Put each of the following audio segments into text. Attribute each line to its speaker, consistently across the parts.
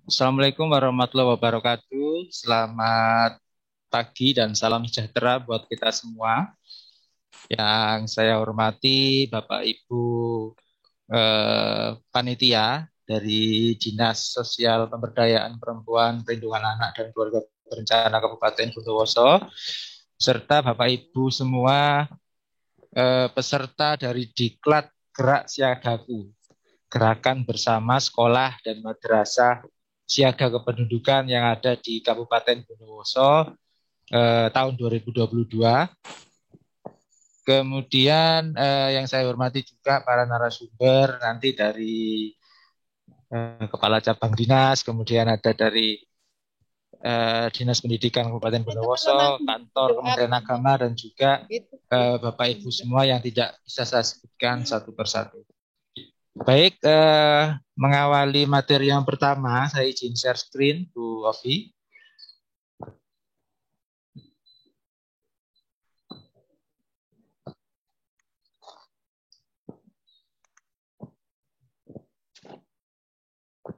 Speaker 1: Assalamualaikum warahmatullahi wabarakatuh. Selamat pagi dan salam sejahtera buat kita semua. Yang saya hormati Bapak Ibu panitia dari Dinas Sosial Pemberdayaan Perempuan, Perlindungan Anak dan Keluarga Berencana Kabupaten Bondowoso, serta Bapak Ibu semua peserta dari Diklat Gerak Siagaku, Gerakan Bersama Sekolah dan Madrasah Siaga Kependudukan yang ada di Kabupaten Bondowoso tahun 2022. Kemudian yang saya hormati juga para narasumber nanti dari Kepala Cabang Dinas, kemudian ada dari Dinas Pendidikan Kabupaten Bondowoso, kantor Kementerian Agama, dan juga Bapak Ibu semua yang tidak bisa saya sebutkan satu persatu. Baik, mengawali materi yang pertama, saya izin share screen, Bu Ovi.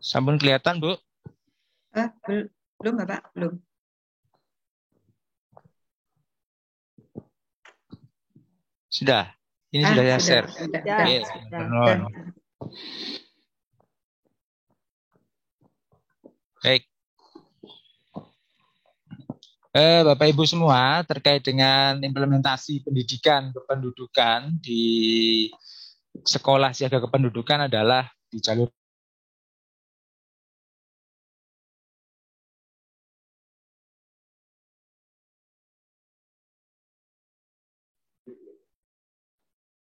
Speaker 1: Sampun kelihatan, Bu?
Speaker 2: Belum, Bapak, belum.
Speaker 1: Sudah. Ini sudah saya share.
Speaker 2: Sudah.
Speaker 1: Baik. Bapak Ibu semua, terkait dengan implementasi pendidikan kependudukan di sekolah siaga kependudukan adalah di jalur.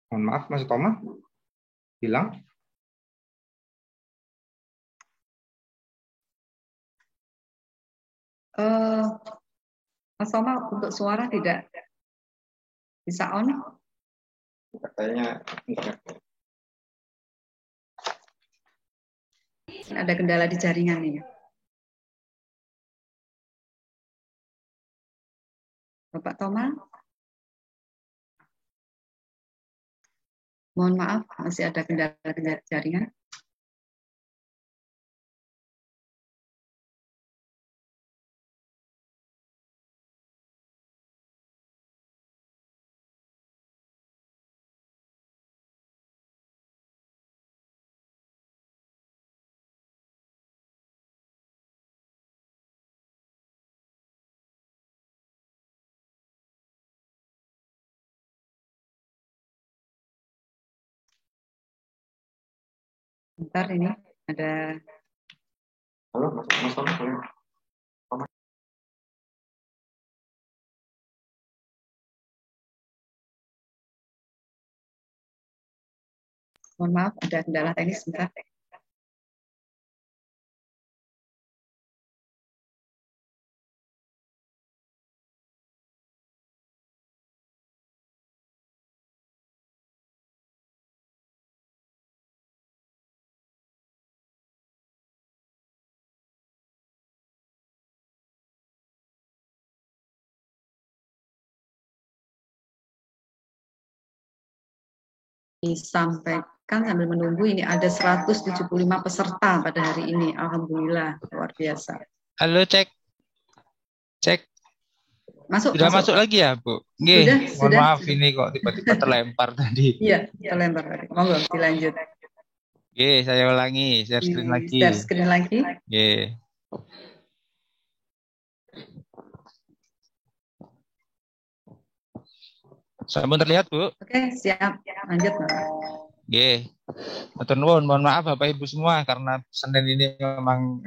Speaker 3: Mohon maaf, Mas Toma bilang.
Speaker 2: Mas Toma untuk suara tidak bisa on.
Speaker 3: Katanya
Speaker 2: ada kendala di jaringan nih. Bapak Toma, mohon maaf masih ada kendala jaringan. Bentar ini ada.
Speaker 3: Halo, Mas Toma, boleh?
Speaker 2: Mohon maaf, ada kendala teknis sebentar. Disampaikan sambil menunggu, ini ada 175 peserta pada hari ini. Alhamdulillah, luar biasa.
Speaker 1: Halo, cek. Sudah masuk lagi ya, Bu? Nggih, mohon maaf ini kok tiba-tiba terlempar tadi.
Speaker 2: Iya, terlempar tadi. Monggo dilanjut.
Speaker 1: Oke, saya ulangi, share screen lagi.
Speaker 2: Share screen lagi.
Speaker 1: Oke. Sampun terlihat, Bu?
Speaker 2: Oke, siap. Lanjut, Pak.
Speaker 1: Oke. Mohon maaf Bapak Ibu semua karena Senin ini memang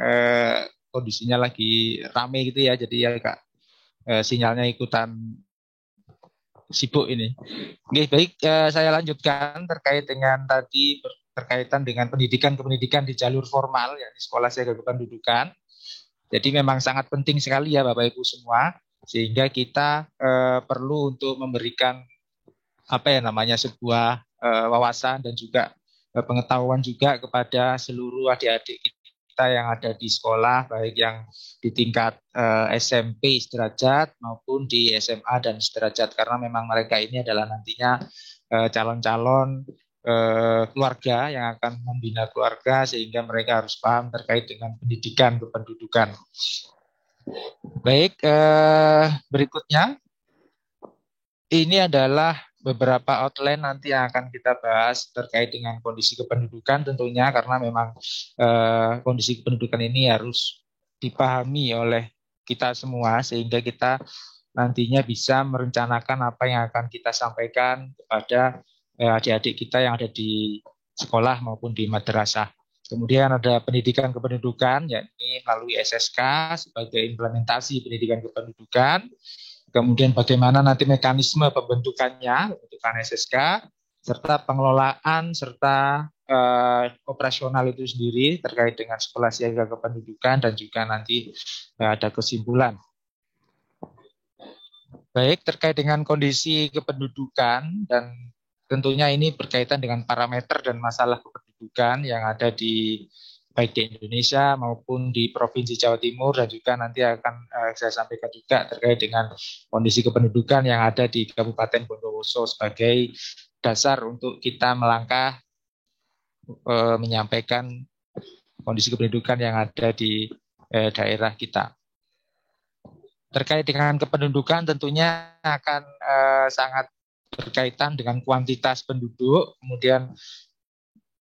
Speaker 1: kondisinya lagi rame gitu ya, jadi ya agak sinyalnya ikutan sibuk ini. Oke, baik, saya lanjutkan terkait dengan tadi berkaitan dengan pendidikan di jalur formal ya di sekolah siaga kependudukan. Jadi memang sangat penting sekali ya Bapak Ibu semua, sehingga kita perlu untuk memberikan sebuah wawasan dan juga pengetahuan juga kepada seluruh adik-adik kita yang ada di sekolah, baik yang di tingkat SMP sederajat maupun di SMA dan sederajat, karena memang mereka ini adalah nantinya calon-calon keluarga, yang akan membina keluarga, sehingga mereka harus paham terkait dengan pendidikan kependudukan. Baik, berikutnya ini adalah beberapa outline nanti yang akan kita bahas terkait dengan kondisi kependudukan tentunya, karena memang kondisi kependudukan ini harus dipahami oleh kita semua sehingga kita nantinya bisa merencanakan apa yang akan kita sampaikan kepada adik-adik kita yang ada di sekolah maupun di madrasah. Kemudian ada pendidikan kependudukan, yakni melalui SSK sebagai implementasi pendidikan kependudukan. Kemudian bagaimana nanti mekanisme pembentukannya, pembentukan SSK, serta pengelolaan, serta operasional itu sendiri terkait dengan sekolah siaga kependudukan, dan juga nanti ada kesimpulan. Baik, terkait dengan kondisi kependudukan, dan tentunya ini berkaitan dengan parameter dan masalah kependudukan yang ada di baik di Indonesia maupun di Provinsi Jawa Timur, dan juga nanti akan saya sampaikan juga terkait dengan kondisi kependudukan yang ada di Kabupaten Bondowoso sebagai dasar untuk kita melangkah menyampaikan kondisi kependudukan yang ada di daerah kita. Terkait dengan kependudukan tentunya akan sangat berkaitan dengan kuantitas penduduk, kemudian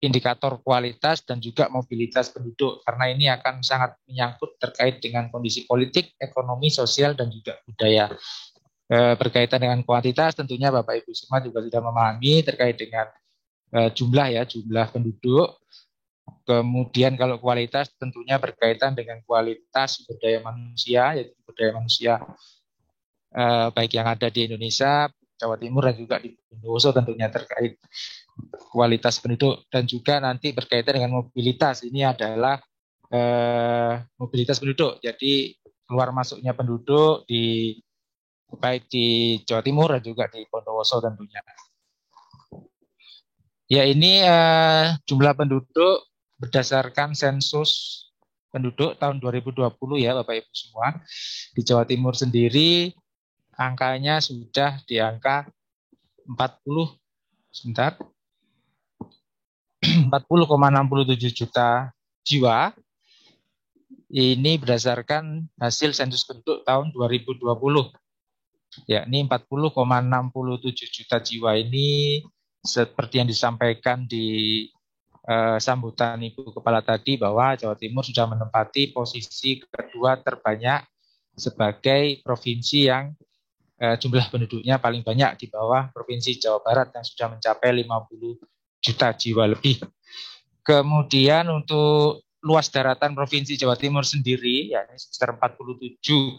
Speaker 1: indikator kualitas dan juga mobilitas penduduk, karena ini akan sangat menyangkut terkait dengan kondisi politik, ekonomi, sosial, dan juga budaya. Berkaitan dengan kuantitas tentunya Bapak Ibu semua juga sudah memahami terkait dengan jumlah penduduk. Kemudian kalau kualitas tentunya berkaitan dengan kualitas sumber daya manusia, yaitu sumber daya manusia baik yang ada di Indonesia, Jawa Timur, dan juga di Bondowoso tentunya terkait kualitas penduduk, dan juga nanti berkaitan dengan mobilitas. Ini adalah mobilitas penduduk, jadi keluar masuknya penduduk di baik di Jawa Timur dan juga di Bondowoso tentunya. Ya, ini jumlah penduduk berdasarkan sensus penduduk tahun 2020 ya Bapak Ibu semua. Di Jawa Timur sendiri angkanya sudah di angka 40,67 juta jiwa. Ini berdasarkan hasil sensus penduduk tahun 2020. Yakni 40,67 juta jiwa ini seperti yang disampaikan di sambutan Ibu Kepala tadi, bahwa Jawa Timur sudah menempati posisi kedua terbanyak sebagai provinsi yang jumlah penduduknya paling banyak, di bawah Provinsi Jawa Barat yang sudah mencapai 50 juta jiwa lebih. Kemudian untuk luas daratan Provinsi Jawa Timur sendiri, yakni sekitar 47,8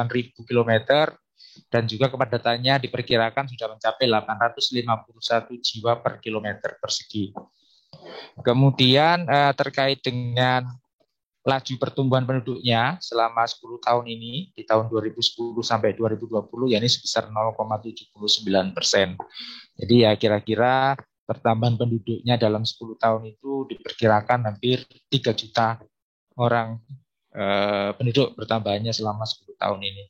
Speaker 1: ribu kilometer, dan juga kepadatannya diperkirakan sudah mencapai 851 jiwa per kilometer persegi. Kemudian terkait dengan laju pertumbuhan penduduknya selama 10 tahun ini, di tahun 2010 sampai 2020, yakni sebesar 0,79%. Jadi ya kira-kira pertambahan penduduknya dalam 10 tahun itu diperkirakan hampir 3 juta orang penduduk bertambahnya selama 10 tahun ini.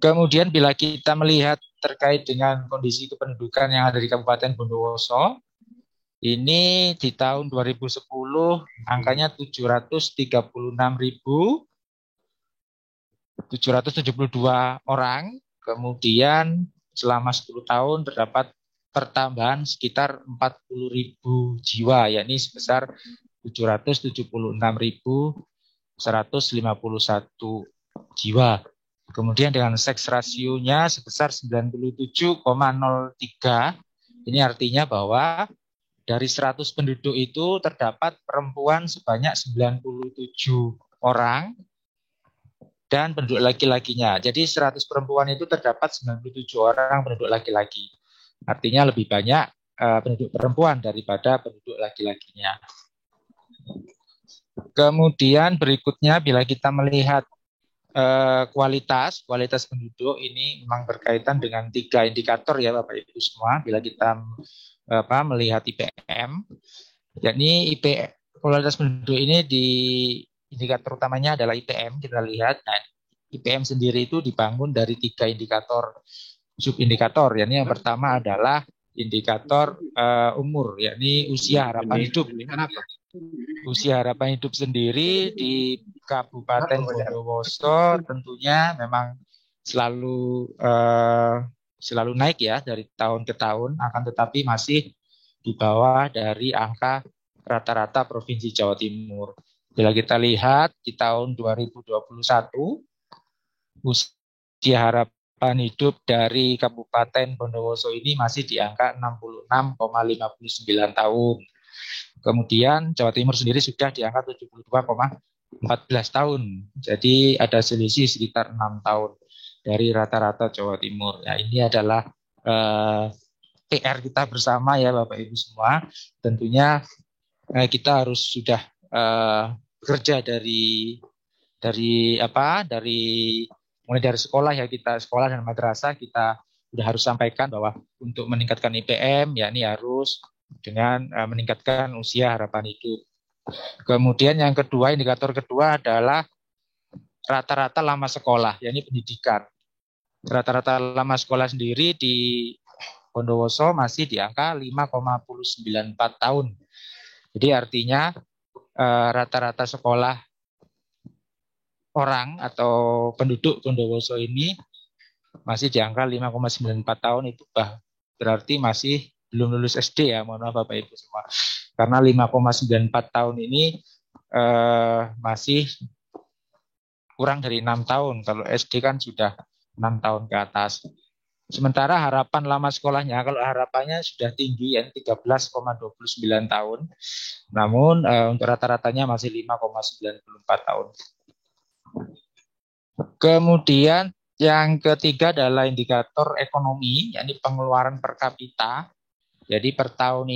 Speaker 1: Kemudian bila kita melihat terkait dengan kondisi kependudukan yang ada di Kabupaten Bondowoso, ini di tahun 2010 angkanya 736.772 orang. Kemudian selama 10 tahun terdapat pertambahan sekitar 40.000 jiwa, yakni sebesar 776.151 jiwa. Kemudian dengan seks rasionya sebesar 97,03. Ini artinya bahwa dari 100 penduduk itu terdapat perempuan sebanyak 97 orang dan penduduk laki-lakinya. Jadi 100 perempuan itu terdapat 97 orang penduduk laki-laki. Artinya lebih banyak penduduk perempuan daripada penduduk laki-lakinya. Kemudian berikutnya bila kita melihat kualitas penduduk, ini memang berkaitan dengan 3 indikator ya Bapak Ibu semua. Bila kita melihat IPM, yakni kualitas penduduk ini di indikator utamanya adalah IPM. Kita lihat, nah, IPM sendiri itu dibangun dari 3 indikator, subindikator. Yakni yang pertama adalah indikator umur, yakni usia harapan hidup. Usia harapan hidup sendiri di Kabupaten Bondowoso tentunya memang selalu naik ya dari tahun ke tahun, akan tetapi masih di bawah dari angka rata-rata Provinsi Jawa Timur. Bila kita lihat di tahun 2021, usia harapan hidup dari Kabupaten Bondowoso ini masih di angka 66,59 tahun. Kemudian Jawa Timur sendiri sudah di angka 72,14 tahun. Jadi ada selisih sekitar 6 tahun dari rata-rata Jawa Timur. Ya, ini adalah PR kita bersama ya Bapak Ibu semua. Tentunya kita harus sudah bekerja dari mulai dari sekolah ya, kita sekolah dan madrasah kita sudah harus sampaikan bahwa untuk meningkatkan IPM ya ini harus dengan meningkatkan usia harapan hidup. Kemudian yang kedua, indikator kedua adalah rata-rata lama sekolah, yakni pendidikan. Rata-rata lama sekolah sendiri di Bondowoso masih di angka 5,94 tahun. Jadi artinya rata-rata sekolah orang atau penduduk Bondowoso ini masih di angka 5,94 tahun, itu berarti masih belum lulus SD ya, mohon maaf Bapak Ibu semua. Karena 5,94 tahun ini masih kurang dari 6 tahun. Kalau SD kan sudah 6 tahun ke atas. Sementara harapan lama sekolahnya, kalau harapannya sudah tinggi ya 13,29 tahun. Namun untuk rata-ratanya masih 5,94 tahun. Kemudian yang ketiga adalah indikator ekonomi, yakni pengeluaran per kapita. Jadi per tahun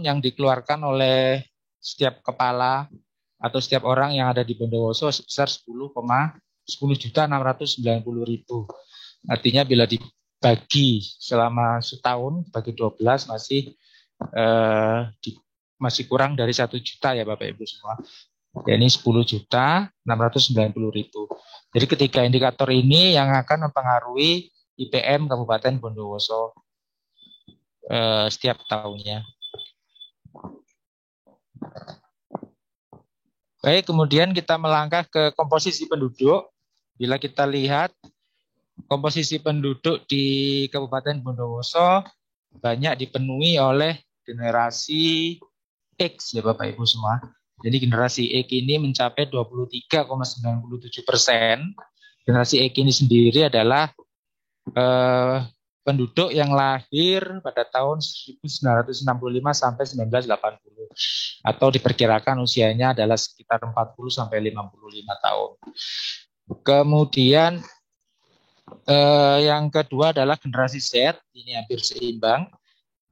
Speaker 1: yang dikeluarkan oleh setiap kepala atau setiap orang yang ada di Bondowoso sebesar 10,690.000. Artinya bila dibagi selama setahun bagi 12 masih kurang dari 1 juta ya Bapak Ibu semua. Ya, ini 10.690.000. Jadi ketiga indikator ini yang akan mempengaruhi IPM Kabupaten Bondowoso setiap tahunnya. Baik, kemudian kita melangkah ke komposisi penduduk. Bila kita lihat komposisi penduduk di Kabupaten Bondowoso banyak dipenuhi oleh generasi X ya Bapak Ibu semua. Jadi generasi X ini mencapai 23,97%. Generasi X ini sendiri adalah penduduk yang lahir pada tahun 1965 sampai 1980 atau diperkirakan usianya adalah sekitar 40 sampai 55 tahun. Kemudian yang kedua adalah generasi Z, ini hampir seimbang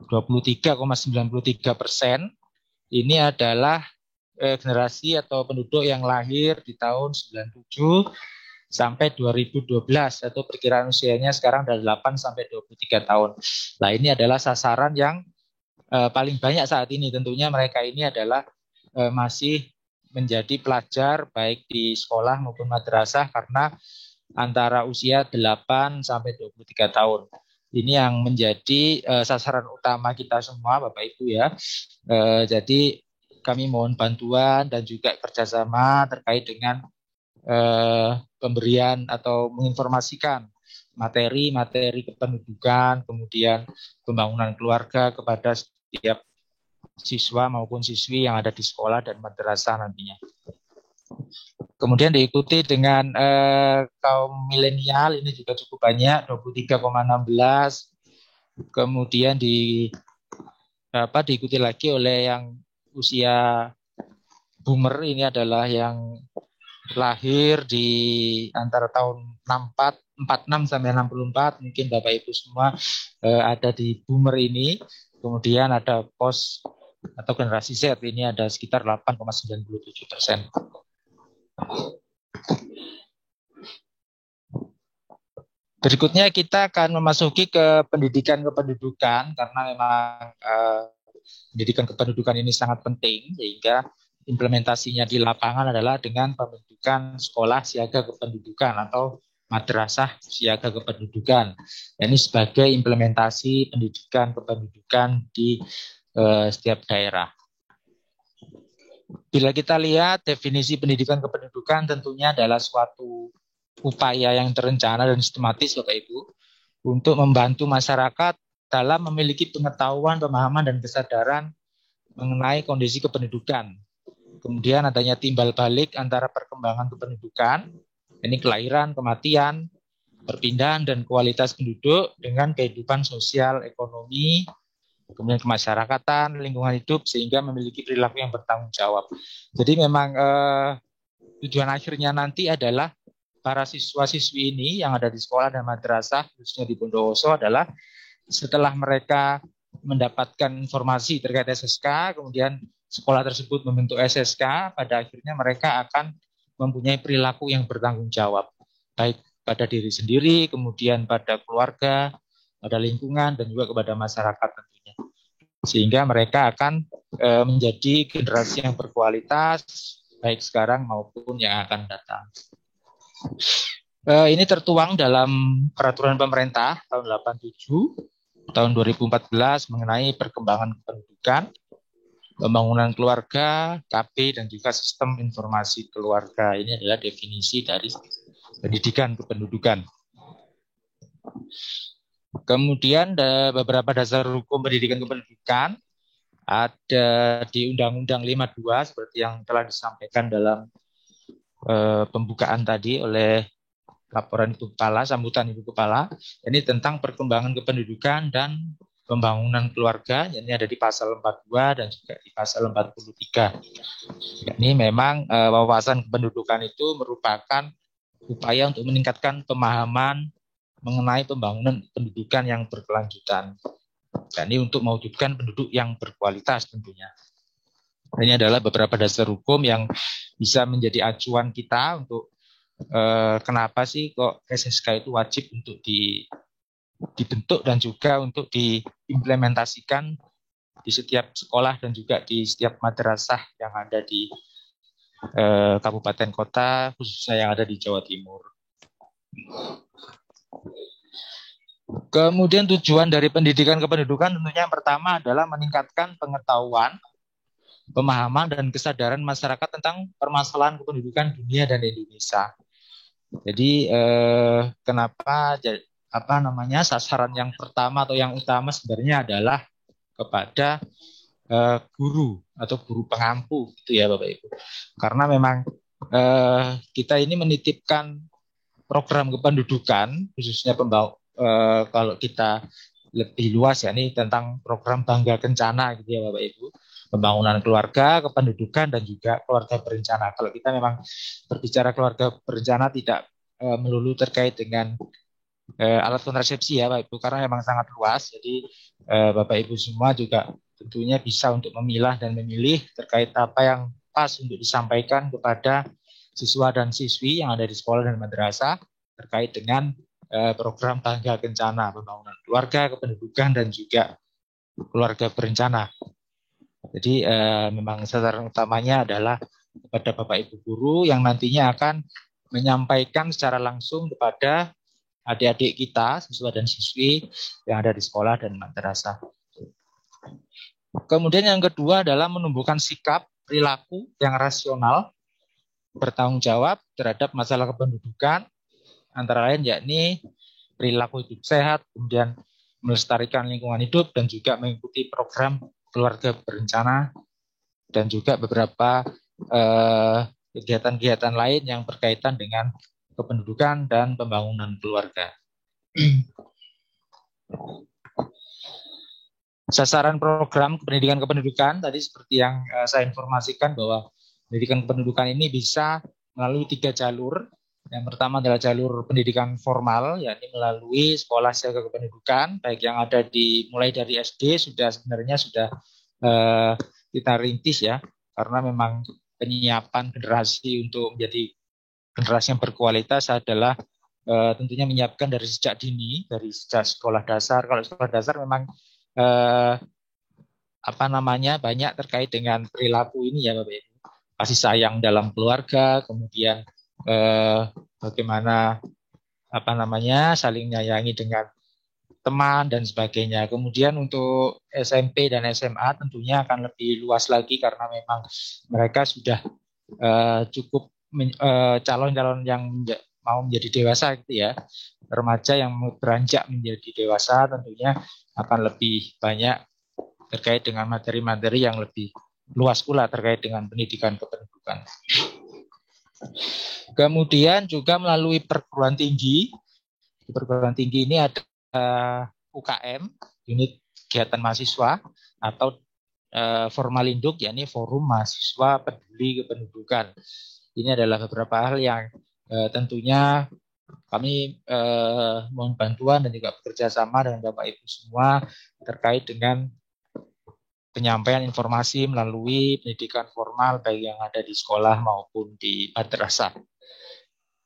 Speaker 1: 23,93%. Ini adalah generasi atau penduduk yang lahir di tahun 97 sampai 2012 atau perkiraan usianya sekarang dari 8 sampai 23 tahun. Nah, ini adalah sasaran yang paling banyak saat ini. Tentunya mereka ini adalah masih menjadi pelajar baik di sekolah maupun madrasah karena antara usia 8 sampai 23 tahun. Ini yang menjadi sasaran utama kita semua Bapak Ibu ya. Jadi kami mohon bantuan dan juga kerjasama terkait dengan pemberian atau menginformasikan materi-materi kependudukan, kemudian pembangunan keluarga kepada setiap siswa maupun siswi yang ada di sekolah dan madrasah nantinya. Kemudian diikuti dengan kaum milenial, ini juga cukup banyak, 23,16. Kemudian diikuti lagi oleh yang usia boomer, ini adalah yang lahir di antara tahun 46 sampai 64, mungkin Bapak Ibu semua ada di boomer ini. Kemudian ada pos atau generasi Z, ini ada sekitar 8,97%. Berikutnya kita akan memasuki ke pendidikan kependudukan karena memang pendidikan kependudukan ini sangat penting sehingga implementasinya di lapangan adalah dengan pembentukan sekolah siaga kependudukan atau madrasah siaga kependudukan. Ini sebagai implementasi pendidikan kependudukan di setiap daerah. Bila kita lihat definisi pendidikan kependudukan tentunya adalah suatu upaya yang terencana dan sistematis Bapak Ibu untuk membantu masyarakat dalam memiliki pengetahuan, pemahaman, dan kesadaran mengenai kondisi kependudukan. Kemudian adanya timbal balik antara perkembangan kependudukan, ini kelahiran, kematian, perpindahan, dan kualitas penduduk dengan kehidupan sosial, ekonomi, kemudian kemasyarakatan, lingkungan hidup, sehingga memiliki perilaku yang bertanggung jawab. Jadi memang tujuan akhirnya nanti adalah para siswa-siswi ini yang ada di sekolah dan madrasah, khususnya di Bondowoso, adalah setelah mereka mendapatkan informasi terkait SSK, kemudian sekolah tersebut membentuk SSK, pada akhirnya mereka akan mempunyai perilaku yang bertanggung jawab, baik pada diri sendiri, kemudian pada keluarga, pada lingkungan, dan juga kepada masyarakat tentunya. Sehingga mereka akan menjadi generasi yang berkualitas, baik sekarang maupun yang akan datang. Ini tertuang dalam peraturan pemerintah tahun 87, tahun 2014 mengenai perkembangan kependudukan, pembangunan keluarga, KB, dan juga sistem informasi keluarga. Ini adalah definisi dari pendidikan kependudukan. Kemudian ada beberapa dasar hukum pendidikan kependudukan. Ada di Undang-Undang 52 seperti yang telah disampaikan dalam pembukaan tadi oleh laporan Ibu Kepala, sambutan Ibu Kepala. Ini tentang perkembangan kependudukan dan pembangunan keluarga, ini ada di pasal 42 dan juga di pasal 43. Ini memang wawasan kependudukan itu merupakan upaya untuk meningkatkan pemahaman mengenai pembangunan pendidikan yang berkelanjutan. Dan ini untuk mewujudkan penduduk yang berkualitas tentunya. Ini adalah beberapa dasar hukum yang bisa menjadi acuan kita untuk kenapa sih kok SSK itu wajib untuk dibentuk dan juga untuk diimplementasikan di setiap sekolah dan juga di setiap madrasah yang ada di kabupaten kota, khususnya yang ada di Jawa Timur. Kemudian tujuan dari pendidikan kependudukan tentunya yang pertama adalah meningkatkan pengetahuan, pemahaman, dan kesadaran masyarakat tentang permasalahan kependudukan dunia dan Indonesia. Jadi kenapa sasaran yang pertama atau yang utama sebenarnya adalah kepada guru atau guru pengampu gitu ya Bapak Ibu. Karena memang kita ini menitipkan program kependudukan khususnya kalau kita lebih luas ya ini tentang program Bangga Kencana gitu ya Bapak Ibu. Pembangunan keluarga, kependudukan, dan juga keluarga berencana. Kalau kita memang berbicara keluarga berencana tidak melulu terkait dengan alat kontrasepsi ya Bapak Ibu, karena memang sangat luas. Jadi Bapak Ibu semua juga tentunya bisa untuk memilah dan memilih terkait apa yang pas untuk disampaikan kepada siswa dan siswi yang ada di sekolah dan madrasah terkait dengan program Bangga Kencana, pembangunan keluarga, kependudukan, dan juga keluarga berencana. Jadi memang sasaran utamanya adalah kepada Bapak Ibu guru yang nantinya akan menyampaikan secara langsung kepada adik-adik kita, siswa dan siswi yang ada di sekolah dan madrasah. Kemudian yang kedua adalah menumbuhkan sikap perilaku yang rasional, bertanggung jawab terhadap masalah kependudukan, antara lain yakni perilaku hidup sehat, kemudian melestarikan lingkungan hidup, dan juga mengikuti program keluarga berencana, dan juga beberapa kegiatan-kegiatan lain yang berkaitan dengan kependudukan dan pembangunan keluarga. Sasaran program pendidikan kependudukan tadi seperti yang saya informasikan bahwa pendidikan kependudukan ini bisa melalui 3 jalur. Yang pertama adalah jalur pendidikan formal, yakni melalui sekolah siaga kependudukan, baik yang ada mulai dari SD sebenarnya sudah kita rintis ya, karena memang penyiapan generasi untuk menjadi generasi yang berkualitas adalah tentunya menyiapkan dari sejak dini, dari sejak sekolah dasar. Kalau sekolah dasar memang banyak terkait dengan perilaku ini ya Bapak Ibu. Kasih sayang dalam keluarga, kemudian bagaimana saling menyayangi dengan teman dan sebagainya. Kemudian untuk SMP dan SMA tentunya akan lebih luas lagi karena memang mereka sudah cukup calon-calon yang mau menjadi dewasa gitu ya. Remaja yang beranjak menjadi dewasa tentunya akan lebih banyak terkait dengan materi-materi yang lebih luas pula terkait dengan pendidikan kependudukan. Kemudian juga melalui perguruan tinggi. Di perguruan tinggi ini ada UKM, unit kegiatan mahasiswa, atau Formalinduk, yakni Forum Mahasiswa Peduli Kependudukan. Ini adalah beberapa hal yang tentunya kami mohon bantuan dan juga bekerja sama dengan Bapak Ibu semua terkait dengan penyampaian informasi melalui pendidikan formal baik yang ada di sekolah maupun di madrasah.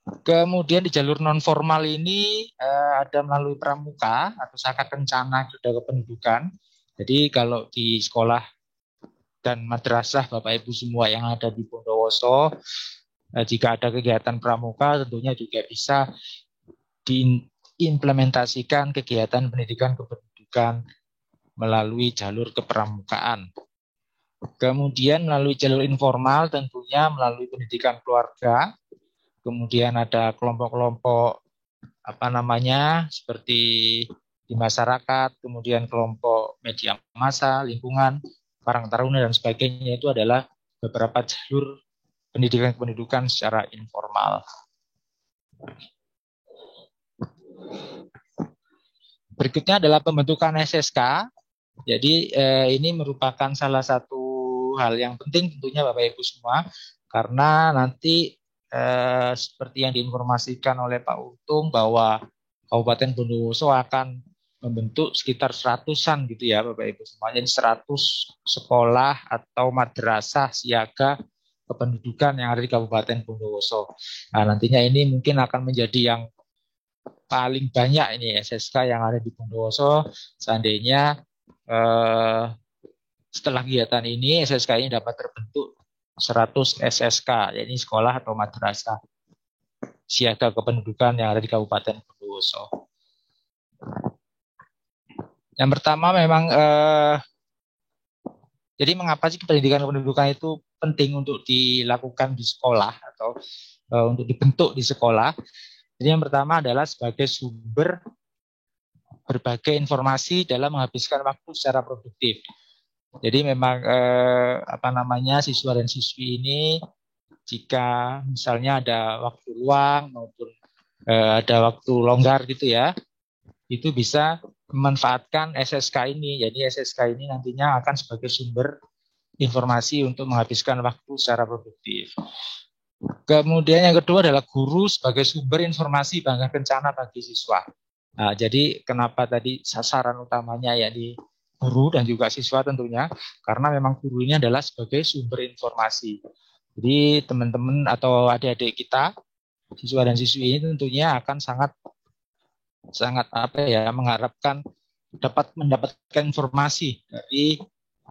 Speaker 1: Kemudian di jalur non formal ini ada melalui pramuka atau sakat kencana sudah kependudukan. Jadi kalau di sekolah dan madrasah Bapak Ibu semua yang ada di Bondowoso, jika ada kegiatan pramuka tentunya juga bisa diimplementasikan kegiatan pendidikan kependudukan melalui jalur kepramukaan. Kemudian melalui jalur informal tentunya melalui pendidikan keluarga. Kemudian ada kelompok-kelompok seperti di masyarakat, kemudian kelompok media massa, lingkungan, Karang Taruna dan sebagainya. Itu adalah beberapa jalur pendidikan kependudukan secara informal. Berikutnya adalah pembentukan SSK. Jadi ini merupakan salah satu hal yang penting tentunya Bapak Ibu semua, karena nanti seperti yang diinformasikan oleh Pak Untung bahwa Kabupaten Bondowoso akan membentuk sekitar 100-an gitu ya Bapak Ibu semua. Jadi 100 sekolah atau madrasah siaga kependudukan yang ada di Kabupaten Bondowoso. Nah, nantinya ini mungkin akan menjadi yang paling banyak ini SSK yang ada di Bondowoso. Seandainya setelah kegiatan ini SSK ini dapat terbentuk 100 SSK, yaitu sekolah atau madrasah siaga kependudukan yang ada di Kabupaten Bondowoso. Yang pertama memang jadi mengapa sih pendidikan kependudukan itu penting untuk dilakukan di sekolah atau untuk dibentuk di sekolah? Jadi yang pertama adalah sebagai sumber berbagai informasi dalam menghabiskan waktu secara produktif. Jadi memang siswa dan siswi ini jika misalnya ada waktu luang maupun ada waktu longgar gitu ya, itu bisa memanfaatkan SSK ini. Jadi SSK ini nantinya akan sebagai sumber informasi untuk menghabiskan waktu secara produktif. Kemudian yang kedua adalah guru sebagai sumber informasi bangga kencana bagi siswa. Nah, jadi kenapa tadi sasaran utamanya ya di guru dan juga siswa tentunya, karena memang guru ini adalah sebagai sumber informasi. Jadi teman-teman atau adik-adik kita, siswa dan siswi ini tentunya akan sangat mengharapkan dapat mendapatkan informasi dari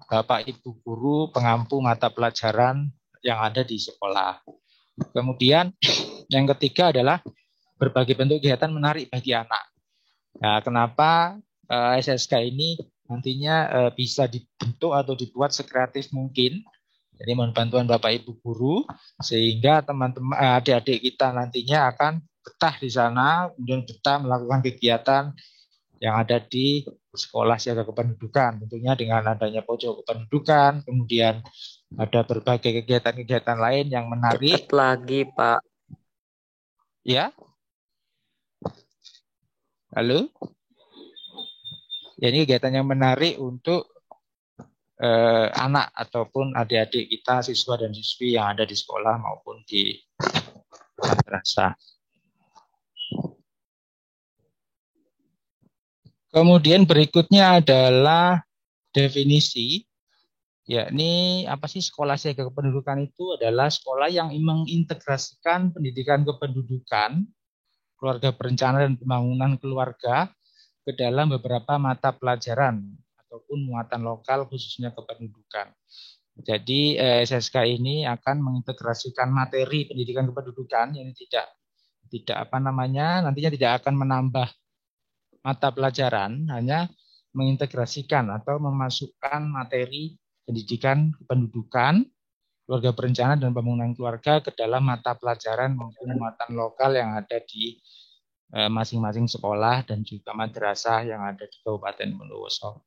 Speaker 1: Bapak Ibu guru pengampu mata pelajaran yang ada di sekolah. Kemudian yang ketiga adalah berbagai bentuk kegiatan menarik bagi anak. Nah, kenapa SSK ini nantinya bisa dibentuk atau dibuat sekreatif mungkin? Jadi mohon bantuan Bapak Ibu guru sehingga teman-teman adik-adik kita nantinya akan betah di sana, kemudian betah melakukan kegiatan yang ada di sekolah siaga kependudukan. Tentunya dengan adanya pojok kependudukan, kemudian ada berbagai kegiatan-kegiatan lain yang menarik.
Speaker 4: Cepat lagi, Pak.
Speaker 1: Ya. Halo. Ya, ini kegiatan yang menarik untuk anak ataupun adik-adik kita, siswa dan siswi yang ada di sekolah maupun di madrasah. Kemudian berikutnya adalah definisi, yakni apa sih sekolah siaga kependudukan itu adalah sekolah yang mengintegrasikan pendidikan kependudukan, keluarga berencana dan pembangunan keluarga ke dalam beberapa mata pelajaran ataupun muatan lokal khususnya kependudukan. Jadi SSK ini akan mengintegrasikan materi pendidikan kependudukan yang tidak nantinya tidak akan menambah mata pelajaran, hanya mengintegrasikan atau memasukkan materi pendidikan kependudukan, keluarga berencana dan pembangunan keluarga ke dalam mata pelajaran maupun muatan lokal yang ada di masing-masing sekolah dan juga madrasah yang ada di Kabupaten Bondowoso.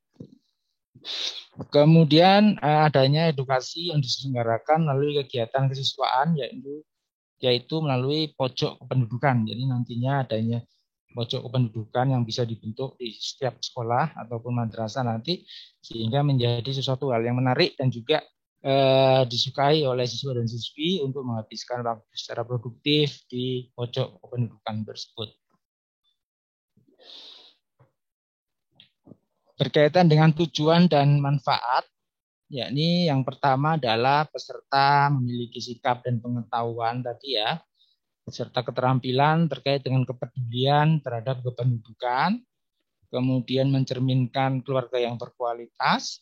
Speaker 1: Kemudian adanya edukasi yang diselenggarakan melalui kegiatan kesiswaan yaitu melalui pojok kependudukan. Jadi nantinya adanya pojok kependudukan yang bisa dibentuk di setiap sekolah ataupun madrasah nanti, sehingga menjadi sesuatu hal yang menarik dan juga disukai oleh siswa dan siswi untuk menghabiskan waktu secara produktif di pojok kependudukan tersebut. Berkaitan dengan tujuan dan manfaat, yakni yang pertama adalah peserta memiliki sikap dan pengetahuan tadi ya, serta keterampilan terkait dengan kepedulian terhadap kependudukan, kemudian mencerminkan keluarga yang berkualitas.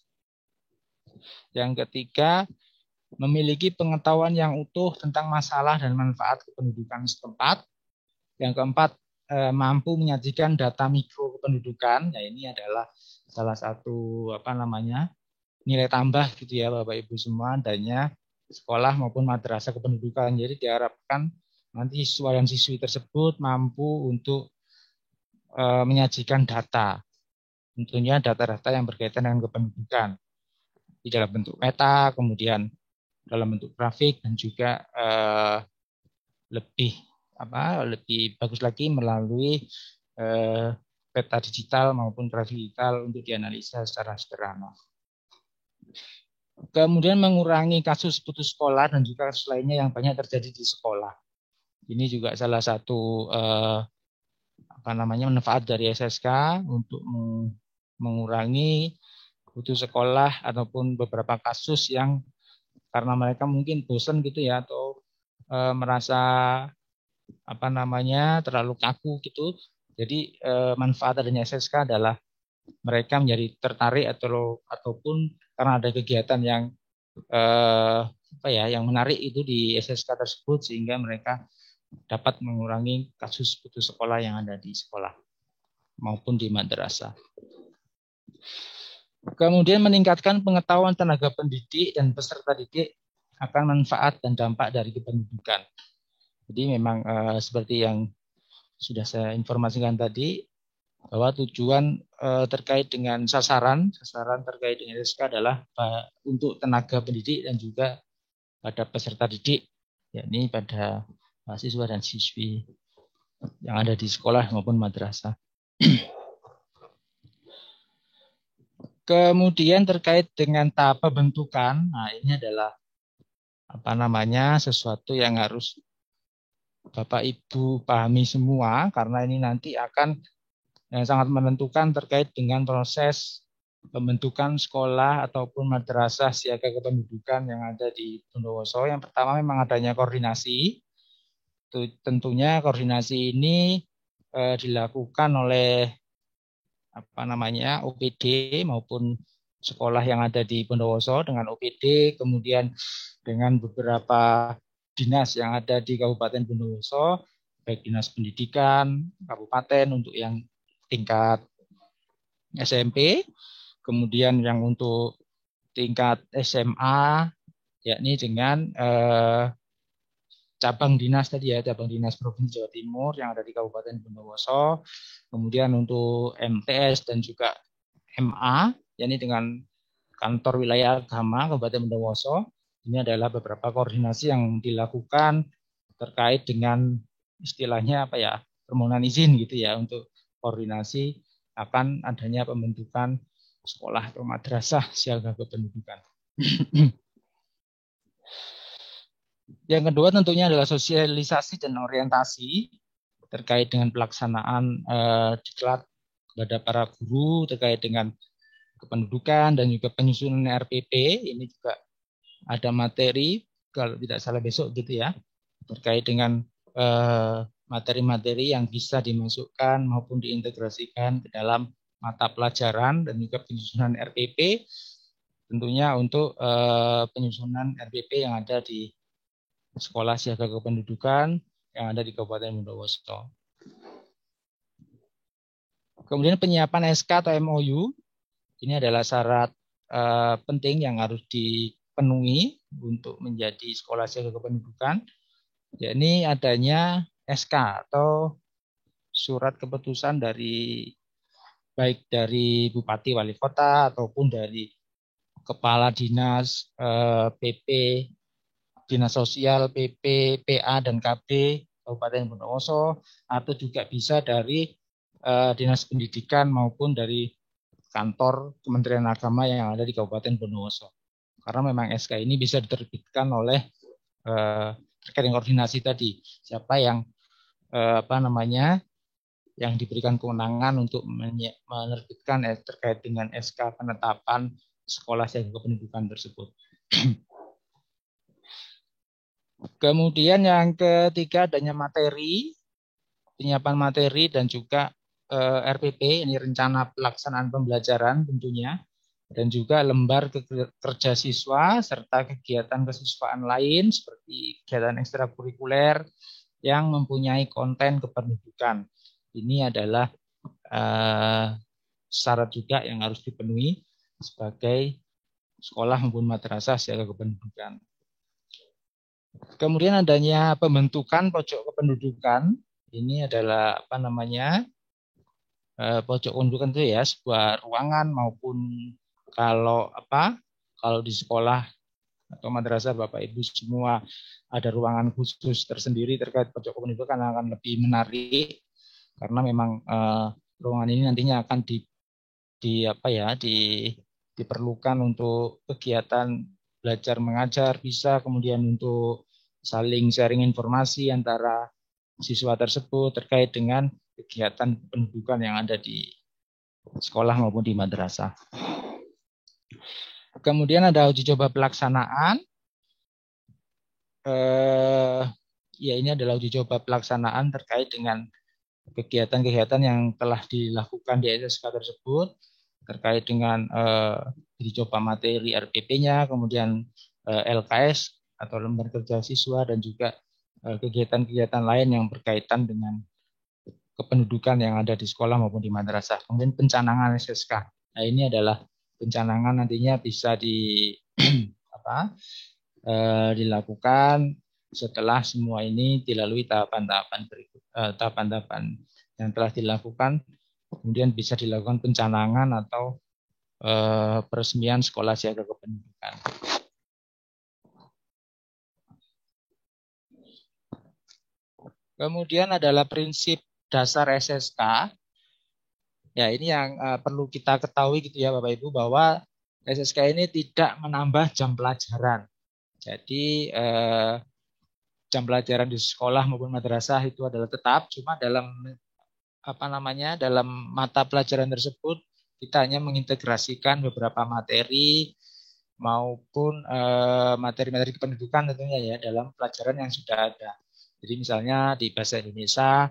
Speaker 1: Yang ketiga, memiliki pengetahuan yang utuh tentang masalah dan manfaat kependudukan setempat. Yang keempat, mampu menyajikan data mikro kependudukan. Nah, ini adalah salah satu nilai tambah gitu ya Bapak Ibu semua, adanya sekolah maupun madrasah kependudukan. Jadi diharapkan nanti siswa dan siswi tersebut mampu untuk menyajikan data, tentunya data-data yang berkaitan dengan kependudukan di dalam bentuk peta, kemudian dalam bentuk grafik, dan juga lebih bagus lagi melalui peta digital maupun grafik digital untuk dianalisa secara sederhana. Kemudian mengurangi kasus putus sekolah dan juga kasus lainnya yang banyak terjadi di sekolah. Ini juga salah satu manfaat dari SSK untuk mengurangi putus sekolah ataupun beberapa kasus yang karena mereka mungkin bosan gitu ya, atau merasa terlalu kaku gitu. Jadi manfaat adanya SSK adalah mereka menjadi tertarik ataupun karena ada kegiatan yang yang menarik itu di SSK tersebut, sehingga mereka dapat mengurangi kasus putus sekolah yang ada di sekolah maupun di madrasah. Kemudian meningkatkan pengetahuan tenaga pendidik dan peserta didik akan manfaat dan dampak dari kependudukan. Jadi memang seperti yang sudah saya informasikan tadi, bahwa tujuan terkait dengan sasaran terkait dengan SSK adalah untuk tenaga pendidik dan juga pada peserta didik, yakni pada siswa dan siswi yang ada di sekolah maupun madrasah. Kemudian terkait dengan tahap pembentukan, nah ini adalah sesuatu yang harus Bapak Ibu pahami semua, karena ini nanti akan sangat menentukan terkait dengan proses pembentukan sekolah ataupun madrasah siaga kependudukan yang ada di Bondowoso. Yang pertama memang adanya koordinasi. Tentunya koordinasi ini dilakukan oleh OPD maupun sekolah yang ada di Bondowoso dengan OPD, kemudian dengan beberapa dinas yang ada di Kabupaten Bondowoso, baik dinas pendidikan kabupaten untuk yang tingkat SMP, kemudian yang untuk tingkat SMA, yakni dengan cabang dinas tadi ya, cabang dinas Provinsi Jawa Timur yang ada di Kabupaten Bondowoso, kemudian untuk MTS dan juga MA, yakni dengan kantor wilayah agama Kabupaten Bondowoso. Ini adalah beberapa koordinasi yang dilakukan terkait dengan istilahnya permohonan izin gitu ya, untuk koordinasi akan adanya pembentukan sekolah atau madrasah siaga kependudukan. Yang kedua tentunya adalah sosialisasi dan orientasi terkait dengan pelaksanaan diklat kepada para guru terkait dengan kependudukan dan juga penyusunan RPP. Ini juga ada materi, kalau tidak salah besok gitu ya, terkait dengan materi-materi yang bisa dimasukkan maupun diintegrasikan ke dalam mata pelajaran dan juga penyusunan RPP, tentunya untuk penyusunan RPP yang ada di sekolah siaga kependudukan, yang ada di Kabupaten Bondowoso. Kemudian penyiapan SK atau MOU, ini adalah syarat penting yang harus dipenuhi untuk menjadi sekolah siaga kependudukan, yakni adanya SK atau surat keputusan dari baik dari Bupati Wali Kota ataupun dari Kepala Dinas PP, Dinas Sosial, PP, PA, dan KB Kabupaten Bondowoso, atau juga bisa dari Dinas Pendidikan maupun dari kantor Kementerian Agama yang ada di Kabupaten Bondowoso. Karena memang SK ini bisa diterbitkan oleh terkait dengan koordinasi tadi, siapa yang yang diberikan kewenangan untuk menerbitkan terkait dengan SK penetapan sekolah siaga kependudukan tersebut. Kemudian yang ketiga adanya materi, penyiapan materi dan juga RPP, ini rencana pelaksanaan pembelajaran tentunya, dan juga lembar kerja siswa serta kegiatan kesiswaan lain seperti kegiatan ekstrakurikuler yang mempunyai konten kependudukan. Ini adalah syarat juga yang harus dipenuhi sebagai sekolah maupun madrasah siaga kependudukan. Kemudian adanya pembentukan pojok kependudukan. Ini adalah pojok kependudukan itu ya sebuah ruangan maupun kalau di sekolah atau madrasah Bapak Ibu semua ada ruangan khusus tersendiri terkait pojok kependudukan akan lebih menarik karena memang ruangan ini nantinya akan diperlukan untuk kegiatan belajar mengajar, bisa kemudian untuk saling sharing informasi antara siswa tersebut terkait dengan kegiatan pendidikan yang ada di sekolah maupun di madrasah. Kemudian ada uji coba pelaksanaan. Ini adalah uji coba pelaksanaan terkait dengan kegiatan-kegiatan yang telah dilakukan di SSK tersebut terkait dengan uji coba materi RPP-nya, kemudian LKS atau lembar kerja siswa dan juga kegiatan-kegiatan lain yang berkaitan dengan kependudukan yang ada di sekolah maupun di madrasah. Kemudian pencanangan SSK. Nah, ini adalah pencanangan nantinya bisa dilakukan setelah semua ini dilalui tahapan-tahapan berikut, tahapan-tahapan yang telah dilakukan, kemudian bisa dilakukan pencanangan atau peresmian sekolah siaga kependudukan. Kemudian adalah prinsip dasar SSK. Ya, ini yang perlu kita ketahui gitu ya Bapak Ibu, bahwa SSK ini tidak menambah jam pelajaran. Jadi jam pelajaran di sekolah maupun madrasah itu adalah tetap, cuma dalam dalam mata pelajaran tersebut kita hanya mengintegrasikan beberapa materi maupun materi-materi kependudukan tentunya ya dalam pelajaran yang sudah ada. Jadi misalnya di bahasa Indonesia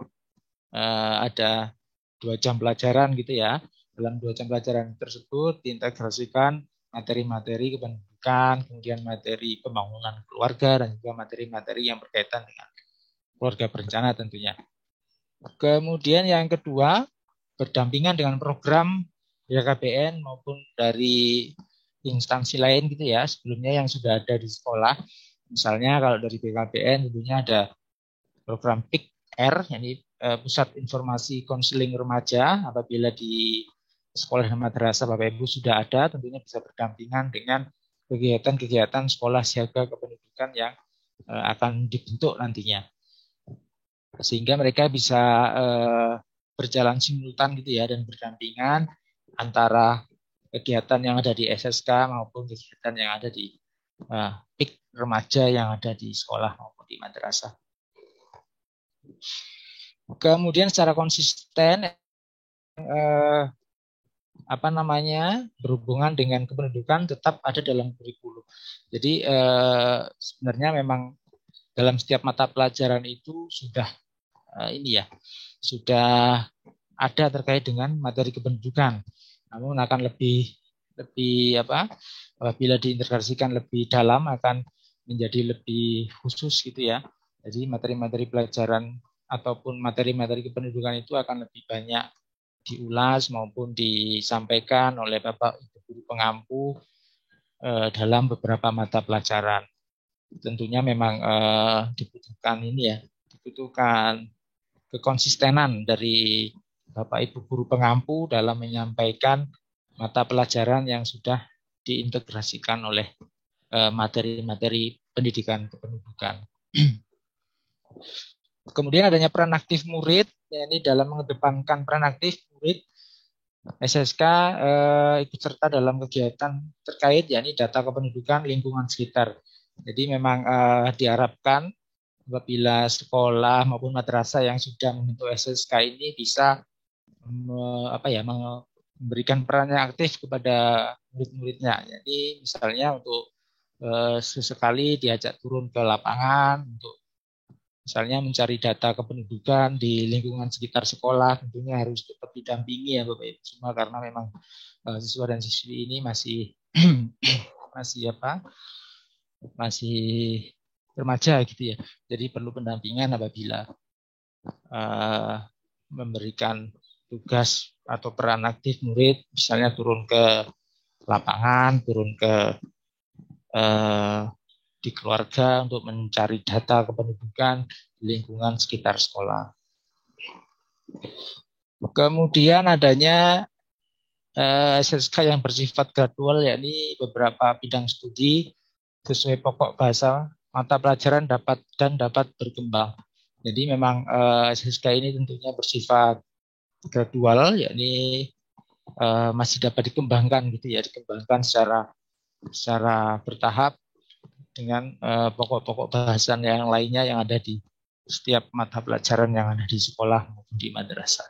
Speaker 1: ada 2 jam pelajaran gitu ya. Dalam 2 jam pelajaran tersebut diintegrasikan materi-materi kependudukan, kemudian materi pembangunan keluarga dan juga materi-materi yang berkaitan dengan keluarga berencana tentunya. Kemudian yang kedua, berdampingan dengan program BKKBN maupun dari instansi lain gitu ya, sebelumnya yang sudah ada di sekolah. Misalnya kalau dari BKKBN tentunya ada program PIK-R, yakni Pusat Informasi Konseling Remaja. Apabila di sekolah dan madrasah Bapak Ibu sudah ada, tentunya bisa berdampingan dengan kegiatan-kegiatan sekolah siaga kependudukan yang akan dibentuk nantinya. Sehingga mereka bisa berjalan simultan gitu ya dan berdampingan antara kegiatan yang ada di SSK maupun kegiatan yang ada di PIK remaja yang ada di sekolah maupun di madrasah. Kemudian secara konsisten berhubungan dengan kependudukan tetap ada dalam kurikulum. Jadi sebenarnya memang dalam setiap mata pelajaran itu sudah sudah ada terkait dengan materi kependudukan. Namun akan lebih apabila diintegrasikan lebih dalam akan menjadi lebih khusus gitu ya. Jadi materi-materi pelajaran ataupun materi-materi kependudukan itu akan lebih banyak diulas maupun disampaikan oleh Bapak Ibu guru pengampu dalam beberapa mata pelajaran. Tentunya memang dibutuhkan kekonsistenan dari Bapak Ibu guru pengampu dalam menyampaikan mata pelajaran yang sudah diintegrasikan oleh materi-materi pendidikan kependudukan. Kemudian adanya peran aktif murid, yakni dalam mengedepankan peran aktif murid, SSK ikut serta dalam kegiatan terkait, yakni data kependudukan lingkungan sekitar. Jadi memang diharapkan apabila sekolah maupun madrasah yang sudah membentuk SSK ini bisa memberikan peran yang aktif kepada murid-muridnya. Jadi misalnya untuk sesekali diajak turun ke lapangan untuk misalnya mencari data kependudukan di lingkungan sekitar sekolah, tentunya harus tetap didampingi ya Bapak Ibu semua, karena memang siswa dan siswi ini masih masih remaja gitu ya. Jadi perlu pendampingan apabila memberikan tugas atau peran aktif murid, misalnya turun ke lapangan, turun ke di keluarga untuk mencari data kependudukan di lingkungan sekitar sekolah. Kemudian adanya SSK yang bersifat gradual, yakni beberapa bidang studi sesuai pokok bahasa mata pelajaran dapat berkembang. Jadi memang SSK ini tentunya bersifat gradual, yakni masih dapat dikembangkan gitu ya, dikembangkan secara bertahap dengan pokok-pokok bahasan yang lainnya yang ada di setiap mata pelajaran yang ada di sekolah maupun di madrasah.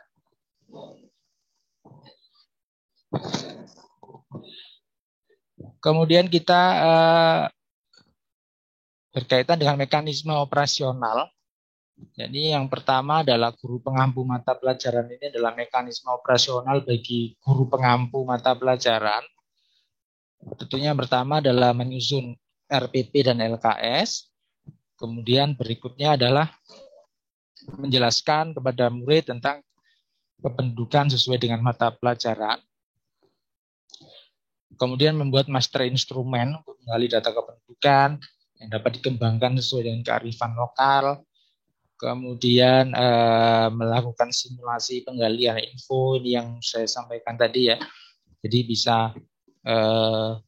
Speaker 1: Kemudian kita berkaitan dengan mekanisme operasional. Jadi yang pertama adalah guru pengampu mata pelajaran ini adalah mekanisme operasional bagi guru pengampu mata pelajaran. Tentunya pertama adalah menyusun RPP dan LKS. Kemudian berikutnya adalah menjelaskan kepada murid tentang kependudukan sesuai dengan mata pelajaran. Kemudian membuat master instrumen untuk menggali data kependudukan yang dapat dikembangkan sesuai dengan kearifan lokal. Kemudian melakukan simulasi penggalian info yang saya sampaikan tadi ya. Jadi bisa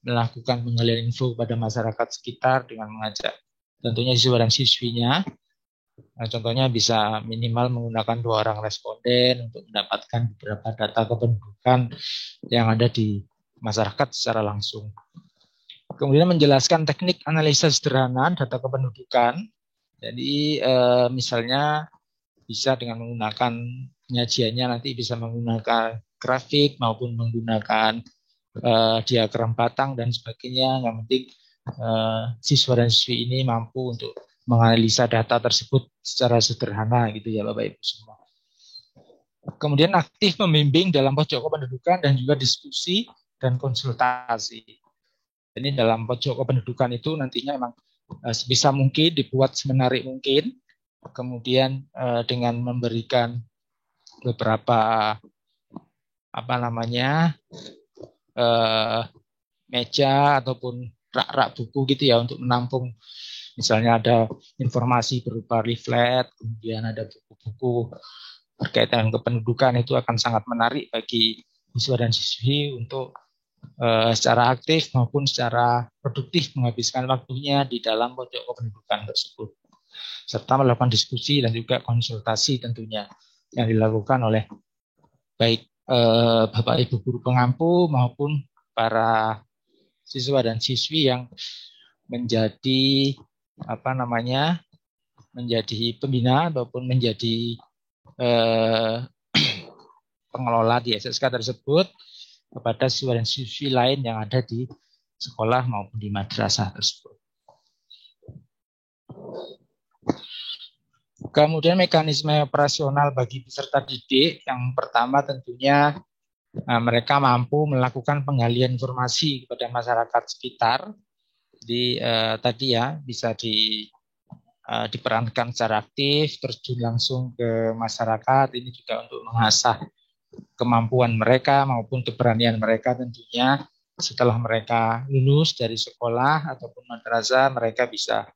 Speaker 1: melakukan penggalian info pada masyarakat sekitar dengan mengajak tentunya siswa dan siswinya. Nah, contohnya bisa minimal menggunakan 2 orang responden untuk mendapatkan beberapa data kependudukan yang ada di masyarakat secara langsung. Kemudian menjelaskan teknik analisa sederhana data kependudukan. Jadi misalnya bisa dengan menggunakan penyajiannya nanti bisa menggunakan grafik maupun menggunakan diagram batang dan sebagainya. Yang penting siswa dan siswi ini mampu untuk menganalisa data tersebut secara sederhana gitu ya Bapak Ibu semua. Kemudian aktif membimbing dalam pojok kependudukan dan juga diskusi dan konsultasi. Ini dalam pojok kependudukan itu nantinya memang sebisa mungkin dibuat semenarik mungkin. Kemudian dengan memberikan beberapa meja ataupun rak-rak buku gitu ya untuk menampung misalnya ada informasi berupa leaflet, kemudian ada buku-buku berkaitan dengan kependudukan, itu akan sangat menarik bagi siswa dan siswi untuk secara aktif maupun secara produktif menghabiskan waktunya di dalam pojok kependudukan tersebut, serta melakukan diskusi dan juga konsultasi tentunya yang dilakukan oleh baik Bapak Ibu guru pengampu maupun para siswa dan siswi yang menjadi menjadi pembina ataupun menjadi pengelola di SSK tersebut kepada siswa dan siswi lain yang ada di sekolah maupun di madrasah tersebut. Kemudian mekanisme operasional bagi peserta didik, yang pertama tentunya mereka mampu melakukan penggalian informasi kepada masyarakat sekitar. Jadi tadi ya bisa diperankan secara aktif, terjun langsung ke masyarakat. Ini juga untuk mengasah kemampuan mereka maupun keberanian mereka tentunya. Setelah mereka lulus dari sekolah ataupun madrasah, mereka bisa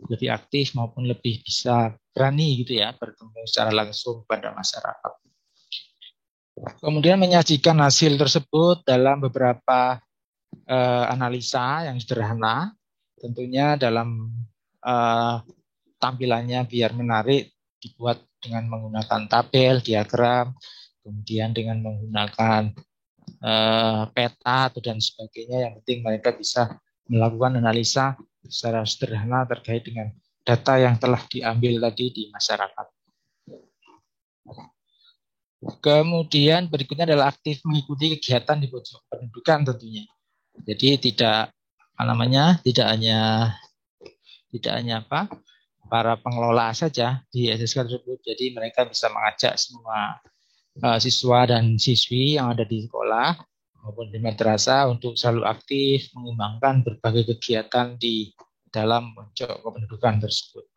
Speaker 1: lebih aktif maupun lebih bisa berani gitu ya, bertemu secara langsung pada masyarakat. Kemudian menyajikan hasil tersebut dalam beberapa analisa yang sederhana, tentunya dalam tampilannya biar menarik, dibuat dengan menggunakan tabel, diagram, kemudian dengan menggunakan peta atau dan sebagainya. Yang penting mereka bisa melakukan analisa secara sederhana terkait dengan data yang telah diambil tadi di masyarakat. Kemudian berikutnya adalah aktif mengikuti kegiatan di pojok pendidikan tentunya. Jadi tidak hanya para pengelola saja di SSK tersebut. Jadi mereka bisa mengajak semua siswa dan siswi yang ada di sekolah maupun di madrasah untuk selalu aktif mengembangkan berbagai kegiatan di dalam pojok kependudukan tersebut.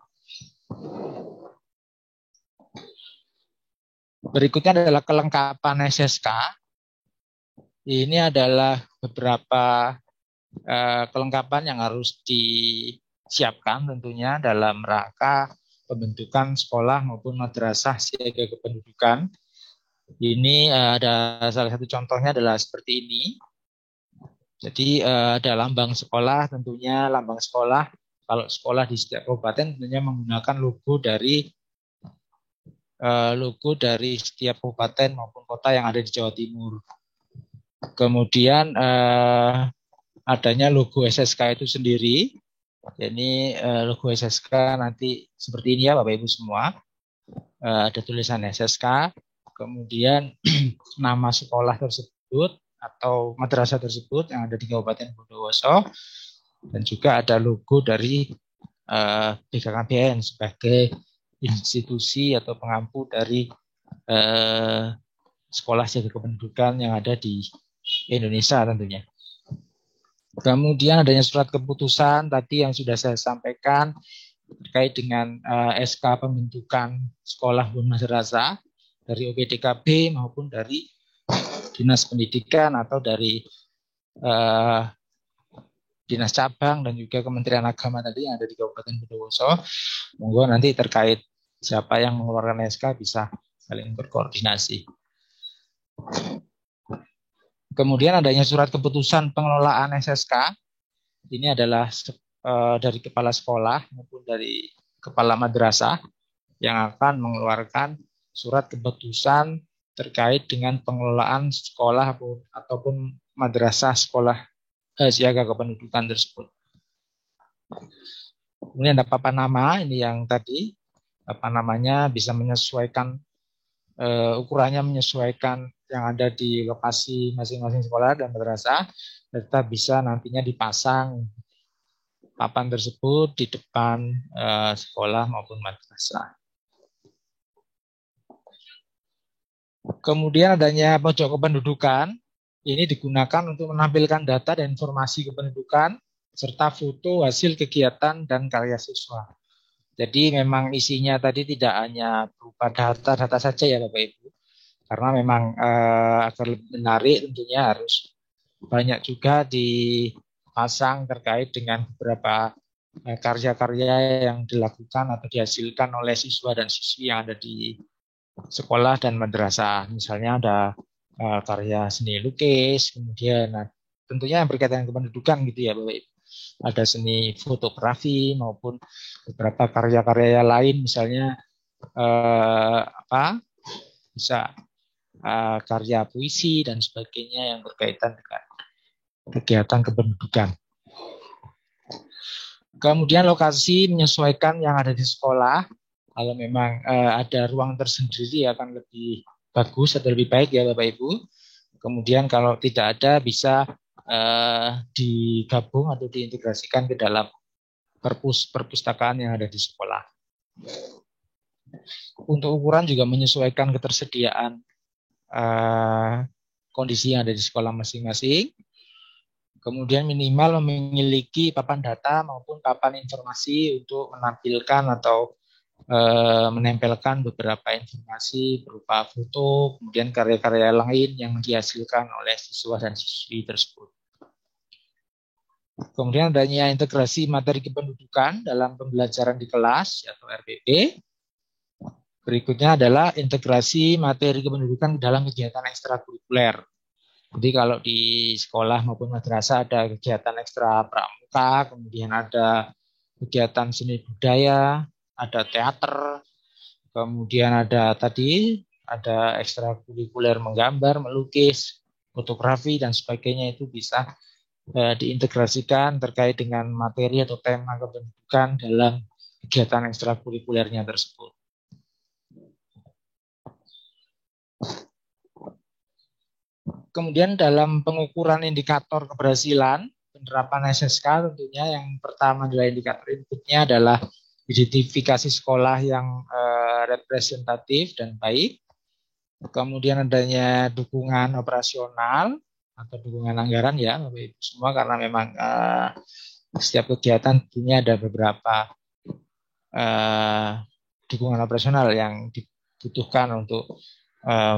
Speaker 1: Berikutnya adalah kelengkapan SSK. Ini adalah beberapa kelengkapan yang harus disiapkan tentunya dalam rangka pembentukan sekolah maupun madrasah siaga kependudukan. Ini ada salah satu contohnya adalah seperti ini. Jadi ada lambang sekolah, tentunya lambang sekolah. Kalau sekolah di setiap kabupaten tentunya menggunakan logo dari setiap kabupaten maupun kota yang ada di Jawa Timur. Kemudian adanya logo SSK itu sendiri. Jadi logo SSK nanti seperti ini ya Bapak Ibu semua. Ada tulisan SSK, kemudian nama sekolah tersebut atau madrasah tersebut yang ada di Kabupaten Bondowoso, dan juga ada logo dari BKKBN sebagai institusi atau pengampu dari sekolah siaga kependudukan yang ada di Indonesia tentunya. Kemudian adanya surat keputusan tadi yang sudah saya sampaikan terkait dengan SK pembentukan sekolah dan madrasah dari OPDKB maupun dari Dinas Pendidikan atau dari Dinas Cabang dan juga Kementerian Agama tadi yang ada di Kabupaten Bondowoso. Monggo nanti terkait siapa yang mengeluarkan SK bisa saling berkoordinasi. Kemudian adanya surat keputusan pengelolaan SSK. Ini adalah dari kepala sekolah maupun dari kepala madrasah yang akan mengeluarkan surat keputusan terkait dengan pengelolaan sekolah ataupun madrasah sekolah siaga kependudukan tersebut. Kemudian ada papan nama, ini yang tadi papan namanya bisa menyesuaikan ukurannya menyesuaikan yang ada di lokasi masing-masing sekolah dan madrasah, serta bisa nantinya dipasang papan tersebut di depan sekolah maupun madrasah. Kemudian adanya pojok kependudukan, ini digunakan untuk menampilkan data dan informasi kependudukan serta foto hasil kegiatan dan karya siswa. Jadi memang isinya tadi tidak hanya berupa data-data saja ya Bapak Ibu, karena memang agar lebih menarik tentunya harus banyak juga dipasang terkait dengan beberapa karya-karya yang dilakukan atau dihasilkan oleh siswa dan siswi yang ada di sekolah dan madrasah. Misalnya ada karya seni lukis, kemudian tentunya yang berkaitan dengan kependudukan gitu ya Bapak Ibu. Ada seni fotografi maupun beberapa karya-karya lain, misalnya bisa karya puisi dan sebagainya yang berkaitan dengan kegiatan kependudukan. Kemudian lokasi menyesuaikan yang ada di sekolah. Kalau memang ada ruang tersendiri akan lebih bagus atau lebih baik ya Bapak Ibu. Kemudian kalau tidak ada bisa digabung atau diintegrasikan ke dalam perpustakaan yang ada di sekolah. Untuk ukuran juga menyesuaikan ketersediaan kondisi yang ada di sekolah masing-masing. Kemudian minimal memiliki papan data maupun papan informasi untuk menampilkan atau menempelkan beberapa informasi berupa foto, kemudian karya-karya lain yang dihasilkan oleh siswa dan siswi tersebut. Kemudian adanya integrasi materi kependudukan dalam pembelajaran di kelas atau RPP. Berikutnya adalah integrasi materi kependudukan dalam kegiatan ekstrakurikuler. Jadi kalau di sekolah maupun madrasah ada kegiatan ekstra pramuka, kemudian ada kegiatan seni budaya, ada teater, kemudian ada ekstrakurikuler menggambar, melukis, fotografi dan sebagainya, itu bisa diintegrasikan terkait dengan materi atau tema kependudukan dalam kegiatan ekstrakurikulernya tersebut. Kemudian dalam pengukuran indikator keberhasilan penerapan SSK, tentunya yang pertama adalah indikator inputnya adalah identifikasi sekolah yang representatif dan baik. Kemudian adanya dukungan operasional atau dukungan anggaran ya Bapak Ibu semua, karena memang setiap kegiatan tentunya ada beberapa dukungan operasional yang dibutuhkan untuk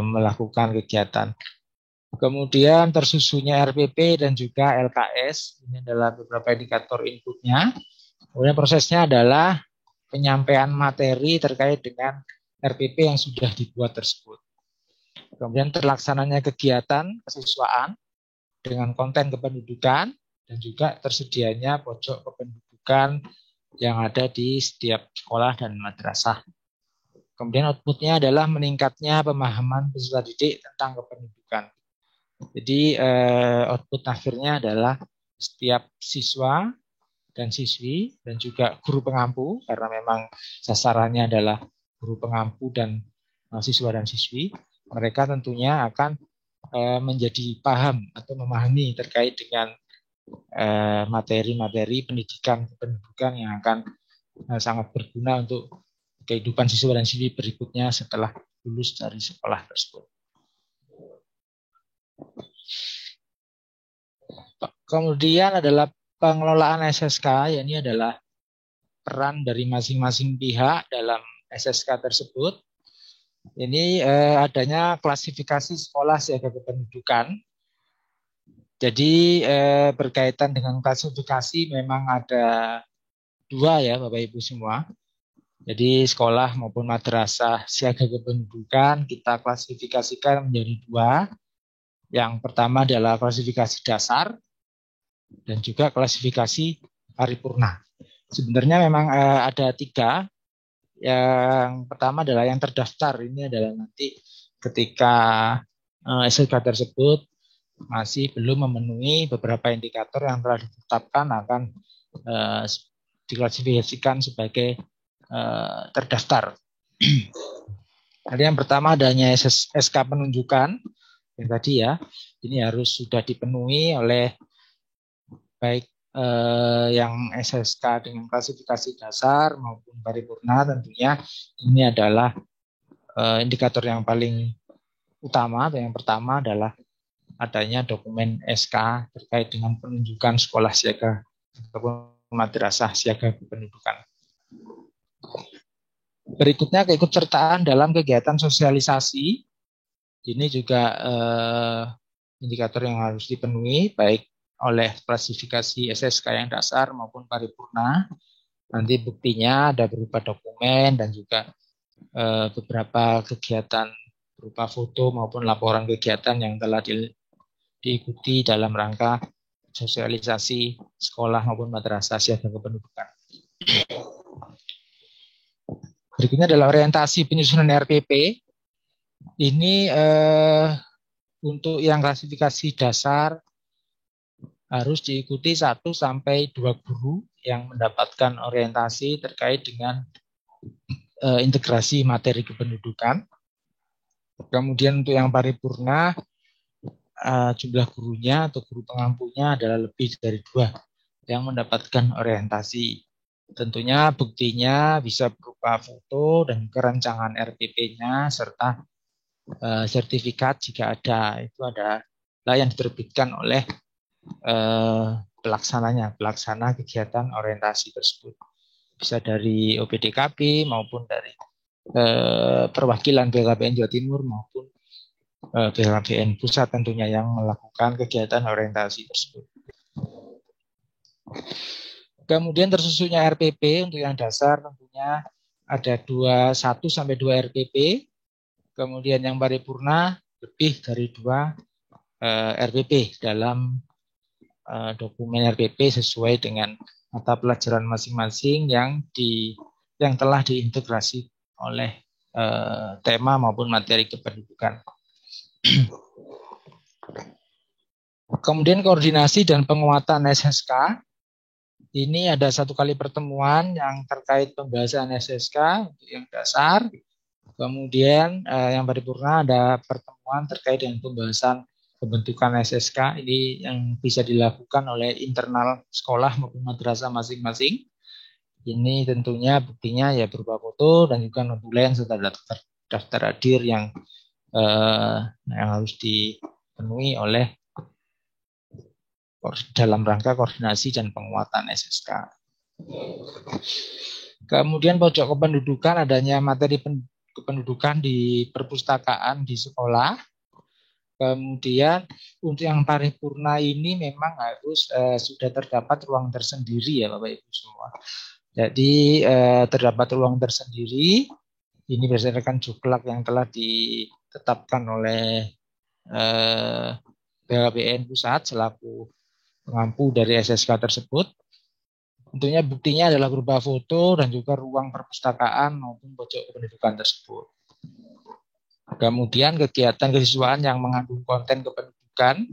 Speaker 1: melakukan kegiatan. Kemudian tersusunnya RPP dan juga LKS, ini adalah beberapa indikator inputnya. Kemudian prosesnya adalah penyampaian materi terkait dengan RPP yang sudah dibuat tersebut. Kemudian terlaksananya kegiatan kesiswaan dengan konten kependudukan dan juga tersedianya pojok kependudukan yang ada di setiap sekolah dan madrasah. Kemudian outputnya adalah meningkatnya pemahaman peserta didik tentang kependudukan. Jadi output akhirnya adalah setiap siswa dan siswi dan juga guru pengampu, karena memang sasarannya adalah guru pengampu dan siswa dan siswi. Mereka tentunya akan menjadi paham atau memahami terkait dengan materi-materi pendidikan kependudukan yang akan sangat berguna untuk kehidupan siswa dan siswi berikutnya setelah lulus dari sekolah tersebut. Kemudian adalah pengelolaan SSK, ini adalah peran dari masing-masing pihak dalam SSK tersebut. Ini adanya klasifikasi sekolah siaga kependudukan. Jadi berkaitan dengan klasifikasi memang ada dua ya Bapak Ibu semua. Jadi sekolah maupun madrasah siaga kependudukan kita klasifikasikan menjadi dua. Yang pertama adalah klasifikasi dasar dan juga klasifikasi paripurna. Sebenarnya memang ada tiga. Yang pertama adalah yang terdaftar. Ini adalah nanti ketika SSK tersebut masih belum memenuhi beberapa indikator yang telah ditetapkan akan diklasifikasikan sebagai terdaftar. Jadi yang pertama adanya SK penunjukan yang tadi ya, ini harus sudah dipenuhi oleh baik yang SSK dengan klasifikasi dasar maupun paripurna. Tentunya ini adalah indikator yang paling utama atau yang pertama adalah adanya dokumen SK terkait dengan penunjukan sekolah siaga ataupun madrasah siaga kependudukan. Berikutnya keikutsertaan dalam kegiatan sosialisasi. Ini juga indikator yang harus dipenuhi baik oleh klasifikasi SSK yang dasar maupun paripurna. Nanti buktinya ada berupa dokumen dan juga beberapa kegiatan berupa foto maupun laporan kegiatan yang telah diikuti dalam rangka sosialisasi sekolah maupun madrasah siaga kependudukan. Berikutnya adalah orientasi penyusunan RPP. Ini untuk yang klasifikasi dasar harus diikuti 1 sampai 2 guru yang mendapatkan orientasi terkait dengan integrasi materi kependudukan. Kemudian untuk yang paripurna jumlah gurunya atau guru pengampunya adalah lebih dari 2 yang mendapatkan orientasi. Tentunya buktinya bisa berupa foto dan kerancangan RPP-nya serta sertifikat jika ada. Itu adalah yang diterbitkan oleh pelaksana kegiatan orientasi tersebut. Bisa dari OPDKB maupun dari perwakilan BKBN Jawa Timur maupun BKBN Pusat tentunya yang melakukan kegiatan orientasi tersebut. Kemudian tersusunnya RPP untuk yang dasar tentunya ada 1 sampai 2 RPP. Kemudian yang paripurna lebih dari 2 RPP dalam dokumen RPP sesuai dengan mata pelajaran masing-masing yang telah diintegrasi oleh tema maupun materi kependudukan. Kemudian koordinasi dan penguatan SSK. Ini ada 1 kali pertemuan yang terkait pembahasan SSK untuk yang dasar. Kemudian yang paripurna ada pertemuan terkait dengan pembahasan pembentukan SSK. Ini yang bisa dilakukan oleh internal sekolah maupun madrasah masing-masing. Ini tentunya buktinya ya berupa foto dan juga notulen serta daftar hadir yang harus dipenuhi oleh dalam rangka koordinasi dan penguatan SSK. Kemudian pojok kependudukan, adanya materi kependudukan di perpustakaan di sekolah. Kemudian untuk yang paripurna ini memang harus sudah terdapat ruang tersendiri ya Bapak Ibu semua. Jadi terdapat ruang tersendiri, ini berdasarkan juklak yang telah ditetapkan oleh BKBN Pusat selaku pengampu dari SSK tersebut. Tentunya buktinya adalah berupa foto dan juga ruang perpustakaan maupun pojok kependudukan tersebut. Kemudian kegiatan kesiswaan yang mengandung konten kependudukan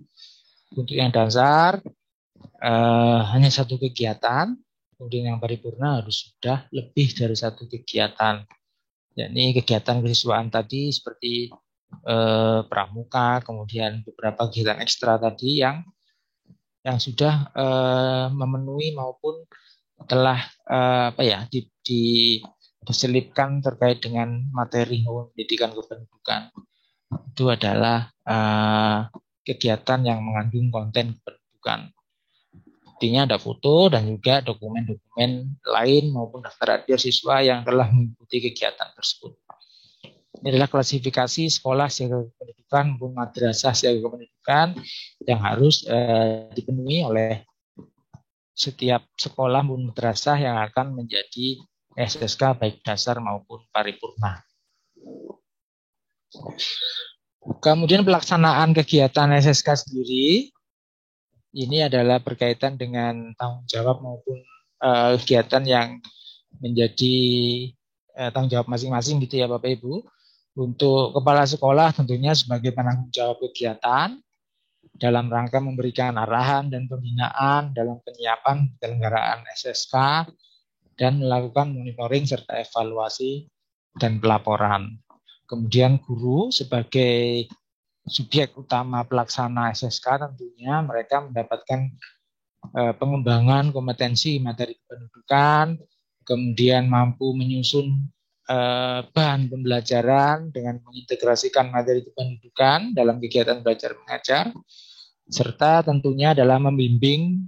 Speaker 1: untuk yang dasar hanya 1 kegiatan, kemudian yang paripurna harus sudah lebih dari 1 kegiatan. Yakni kegiatan kesiswaan tadi seperti pramuka, kemudian beberapa kegiatan ekstra tadi yang sudah memenuhi maupun telah diselipkan terkait dengan materi pendidikan kependudukan. Itu adalah kegiatan yang mengandung konten kependudukan. Artinya ada foto dan juga dokumen-dokumen lain maupun daftar hadir siswa yang telah mengikuti kegiatan tersebut. Ini adalah klasifikasi sekolah siaga kependudukan maupun madrasah siaga kependudukan yang harus dipenuhi oleh setiap sekolah maupun madrasah yang akan menjadi SSK baik dasar maupun paripurna. Kemudian pelaksanaan kegiatan SSK sendiri ini adalah berkaitan dengan tanggung jawab maupun kegiatan yang menjadi tanggung jawab masing-masing gitu ya Bapak Ibu. Untuk kepala sekolah tentunya sebagai penanggung jawab kegiatan dalam rangka memberikan arahan dan pembinaan dalam penyiapan penyelenggaraan SSK dan melakukan monitoring serta evaluasi dan pelaporan. Kemudian guru sebagai subjek utama pelaksana SSK tentunya mereka mendapatkan pengembangan kompetensi materi kependudukan, kemudian mampu menyusun bahan pembelajaran dengan mengintegrasikan materi kependudukan dalam kegiatan belajar mengajar, serta tentunya dalam membimbing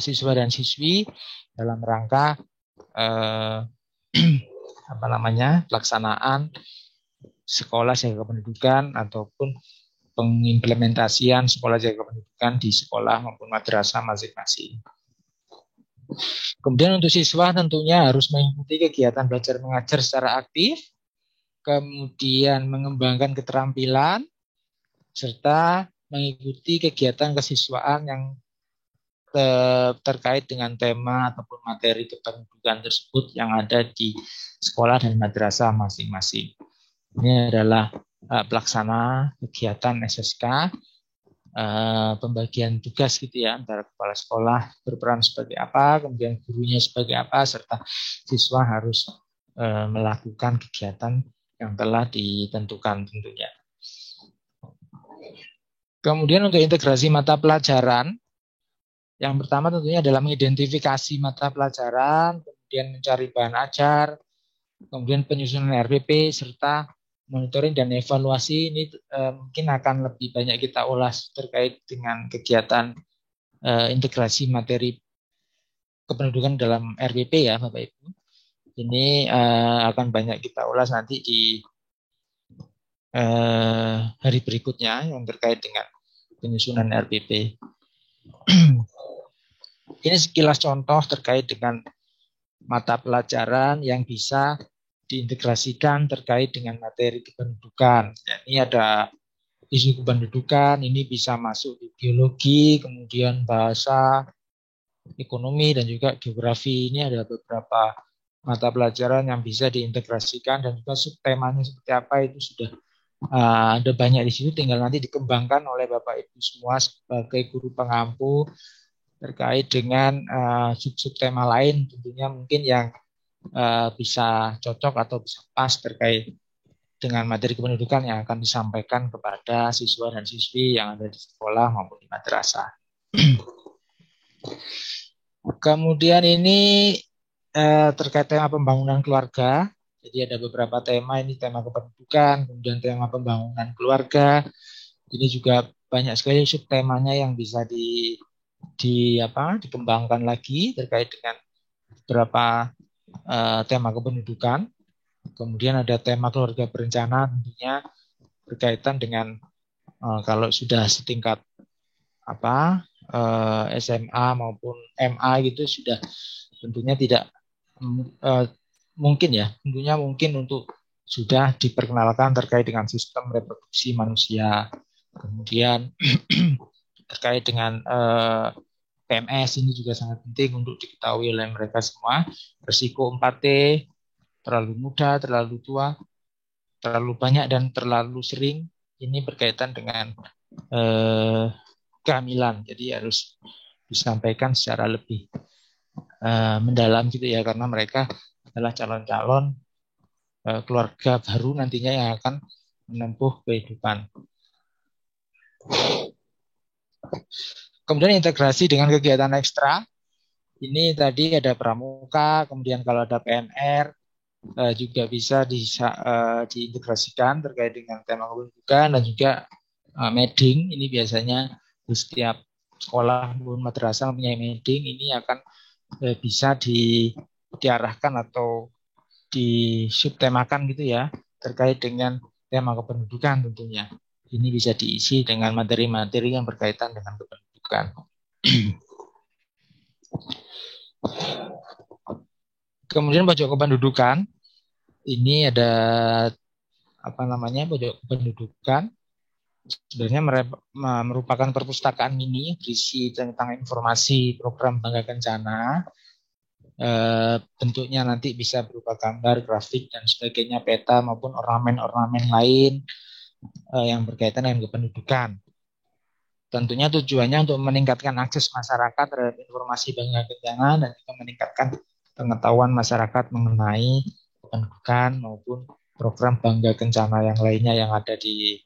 Speaker 1: siswa dan siswi dalam rangka pelaksanaan sekolah siaga kependudukan ataupun pengimplementasian sekolah siaga kependudukan di sekolah maupun madrasah masing-masing. Kemudian untuk siswa tentunya harus mengikuti kegiatan belajar mengajar secara aktif, kemudian mengembangkan keterampilan, serta mengikuti kegiatan kesiswaan yang terkait dengan tema ataupun materi kependudukan tersebut yang ada di sekolah dan madrasah masing-masing. Ini adalah pelaksana kegiatan SSK, pembagian tugas gitu ya antara kepala sekolah berperan sebagai apa, kemudian gurunya sebagai apa, serta siswa harus melakukan kegiatan yang telah ditentukan tentunya. Kemudian untuk integrasi mata pelajaran, yang pertama tentunya adalah mengidentifikasi mata pelajaran, kemudian mencari bahan ajar, kemudian penyusunan RPP, serta monitoring dan evaluasi. Ini mungkin akan lebih banyak kita ulas terkait dengan kegiatan SSK, kemudian pengujian, kemudian evaluasi, serta monitoring dan evaluasi. Ini adalah pelaksana kegiatan SSK, pembagian tugas gitu ya antara kepala sekolah berperan sebagai apa, kemudian gurunya sebagai apa, serta siswa harus melakukan kegiatan yang telah ditentukan tentunya. Kemudian untuk integrasi mata pelajaran, yang pertama tentunya adalah mengidentifikasi mata pelajaran, kemudian mencari bahan ajar, kemudian penyusunan RPP, serta monitoring dan evaluasi. integrasi materi kependudukan dalam RPP ya Bapak Ibu. Ini akan banyak kita ulas nanti di hari berikutnya yang terkait dengan penyusunan RPP. Ini sekilas contoh terkait dengan mata pelajaran yang bisa diintegrasikan terkait dengan materi kependudukan. Ini ada isu kependudukan, ini bisa masuk di biologi, kemudian bahasa, ekonomi, dan juga geografi. Ini ada beberapa mata pelajaran yang bisa diintegrasikan dan juga subtemanya seperti apa itu sudah ada banyak di situ, tinggal nanti dikembangkan oleh Bapak Ibu semua sebagai guru pengampu terkait dengan sub-subtema lain tentunya mungkin yang bisa cocok atau bisa pas terkait dengan materi kependudukan yang akan disampaikan kepada siswa dan siswi yang ada di sekolah maupun di madrasah. Kemudian ini terkait tema pembangunan keluarga. Jadi ada beberapa tema, ini tema kependudukan, kemudian tema pembangunan keluarga. Ini juga banyak sekali subtemanya yang bisa dikembangkan lagi terkait dengan beberapa tema kependudukan. Kemudian ada tema keluarga berencana, tentunya berkaitan dengan kalau sudah setingkat SMA maupun MA gitu sudah tentunya tidak tentunya mungkin untuk sudah diperkenalkan terkait dengan sistem reproduksi manusia. Kemudian terkait dengan PMS ini juga sangat penting untuk diketahui oleh mereka semua. Risiko 4T, terlalu muda, terlalu tua, terlalu banyak, dan terlalu sering. Ini berkaitan dengan kehamilan. Jadi harus disampaikan secara lebih mendalam gitu ya, karena mereka adalah calon-calon keluarga baru nantinya yang akan menempuh kehidupan. Kemudian integrasi dengan kegiatan ekstra. Ini tadi ada pramuka, kemudian kalau ada PNR juga bisa diintegrasikan terkait dengan tema kependudukan, dan juga meding. Ini biasanya di setiap sekolah maupun madrasah punya meding. Ini akan bisa diarahkan atau disubtemakan gitu ya terkait dengan tema kependudukan tentunya. Ini bisa diisi dengan materi-materi yang berkaitan dengan kependudukan. Kemudian pojok kependudukan. Ini ada pojok kependudukan. Sebenarnya merupakan perpustakaan mini berisi tentang informasi program Bangga Kencana. Bentuknya nanti bisa berupa gambar, grafik, dan sebagainya, peta maupun ornamen-ornamen lain yang berkaitan dengan kependudukan. Tentunya tujuannya untuk meningkatkan akses masyarakat terhadap informasi Bangga Kencana dan juga meningkatkan pengetahuan masyarakat mengenai kependudukan maupun program Bangga Kencana yang lainnya yang ada di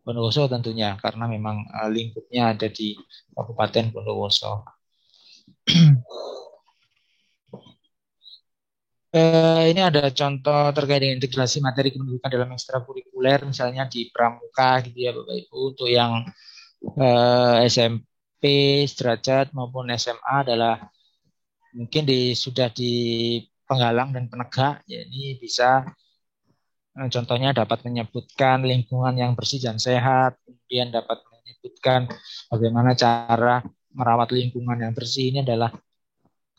Speaker 1: Bondowoso tentunya, karena memang lingkupnya ada di Kabupaten Bondowoso. Ini ada contoh terkait dengan integrasi materi kependudukan dalam ekstrakurikuler, misalnya di pramuka gitu ya Bapak Ibu. Untuk yang SMP sederajat maupun SMA adalah mungkin sudah di penggalang dan penegak. Ya, ini bisa contohnya dapat menyebutkan lingkungan yang bersih dan sehat, kemudian dapat menyebutkan bagaimana cara merawat lingkungan yang bersih. Ini adalah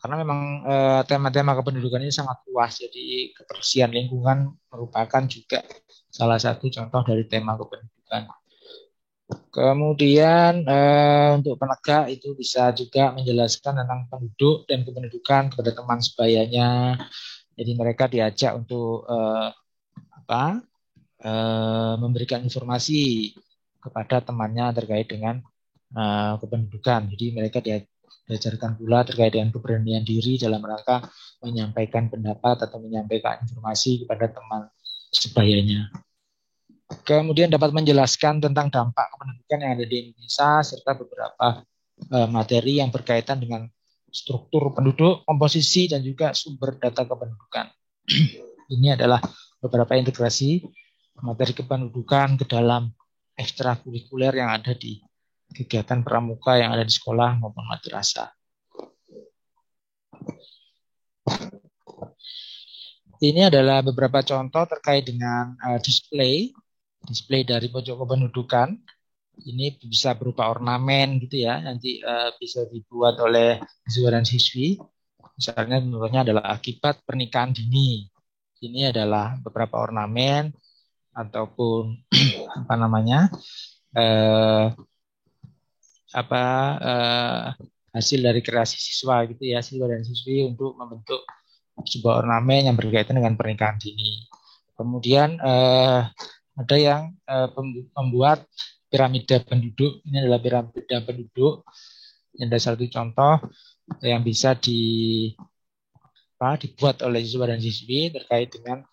Speaker 1: karena memang tema-tema kependudukan ini sangat luas, jadi kebersihan lingkungan merupakan juga salah satu contoh dari tema kependudukan. Kemudian untuk penegak itu bisa juga menjelaskan tentang penduduk dan kependudukan kepada teman sebayanya. Jadi mereka diajak untuk memberikan informasi kepada temannya terkait dengan kependudukan. Jadi mereka diajarkan pula terkait dengan keberanian diri dalam rangka menyampaikan pendapat atau menyampaikan informasi kepada teman sebayanya. Kemudian dapat menjelaskan tentang dampak kependudukan yang ada di Indonesia serta beberapa materi yang berkaitan dengan struktur penduduk, komposisi, dan juga sumber data kependudukan. Ini adalah beberapa integrasi materi kependudukan ke dalam ekstrakurikuler yang ada di kegiatan pramuka yang ada di sekolah maupun madrasah. Ini adalah beberapa contoh terkait dengan display dari pojok kependudukan. Ini bisa berupa ornamen gitu ya, nanti bisa dibuat oleh siswa dan siswi. Misalnya contohnya adalah akibat pernikahan dini. Ini adalah beberapa ornamen ataupun apa namanya hasil dari kreasi siswa gitu ya, siswa dan siswi untuk membentuk sebuah ornamen yang berkaitan dengan pernikahan dini. Kemudian ada yang membuat piramida penduduk. Ini adalah piramida penduduk. Ini ada satu contoh yang bisa dibuat oleh siswa dan siswi terkait dengan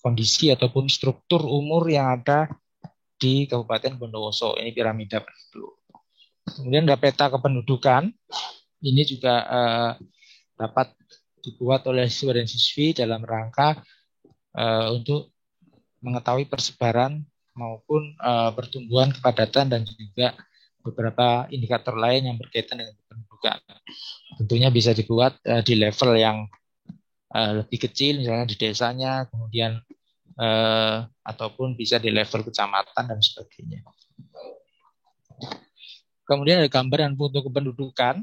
Speaker 1: kondisi ataupun struktur umur yang ada di Kabupaten Bondowoso. Ini piramida penduduk. Kemudian ada peta kependudukan. Ini juga dapat dibuat oleh siswa dan siswi dalam rangka untuk mengetahui persebaran maupun pertumbuhan kepadatan dan juga beberapa indikator lain yang berkaitan dengan kependudukan. Tentunya bisa dibuat di level yang lebih kecil, misalnya di desanya, kemudian ataupun bisa di level kecamatan dan sebagainya. Kemudian ada gambar dan foto kependudukan.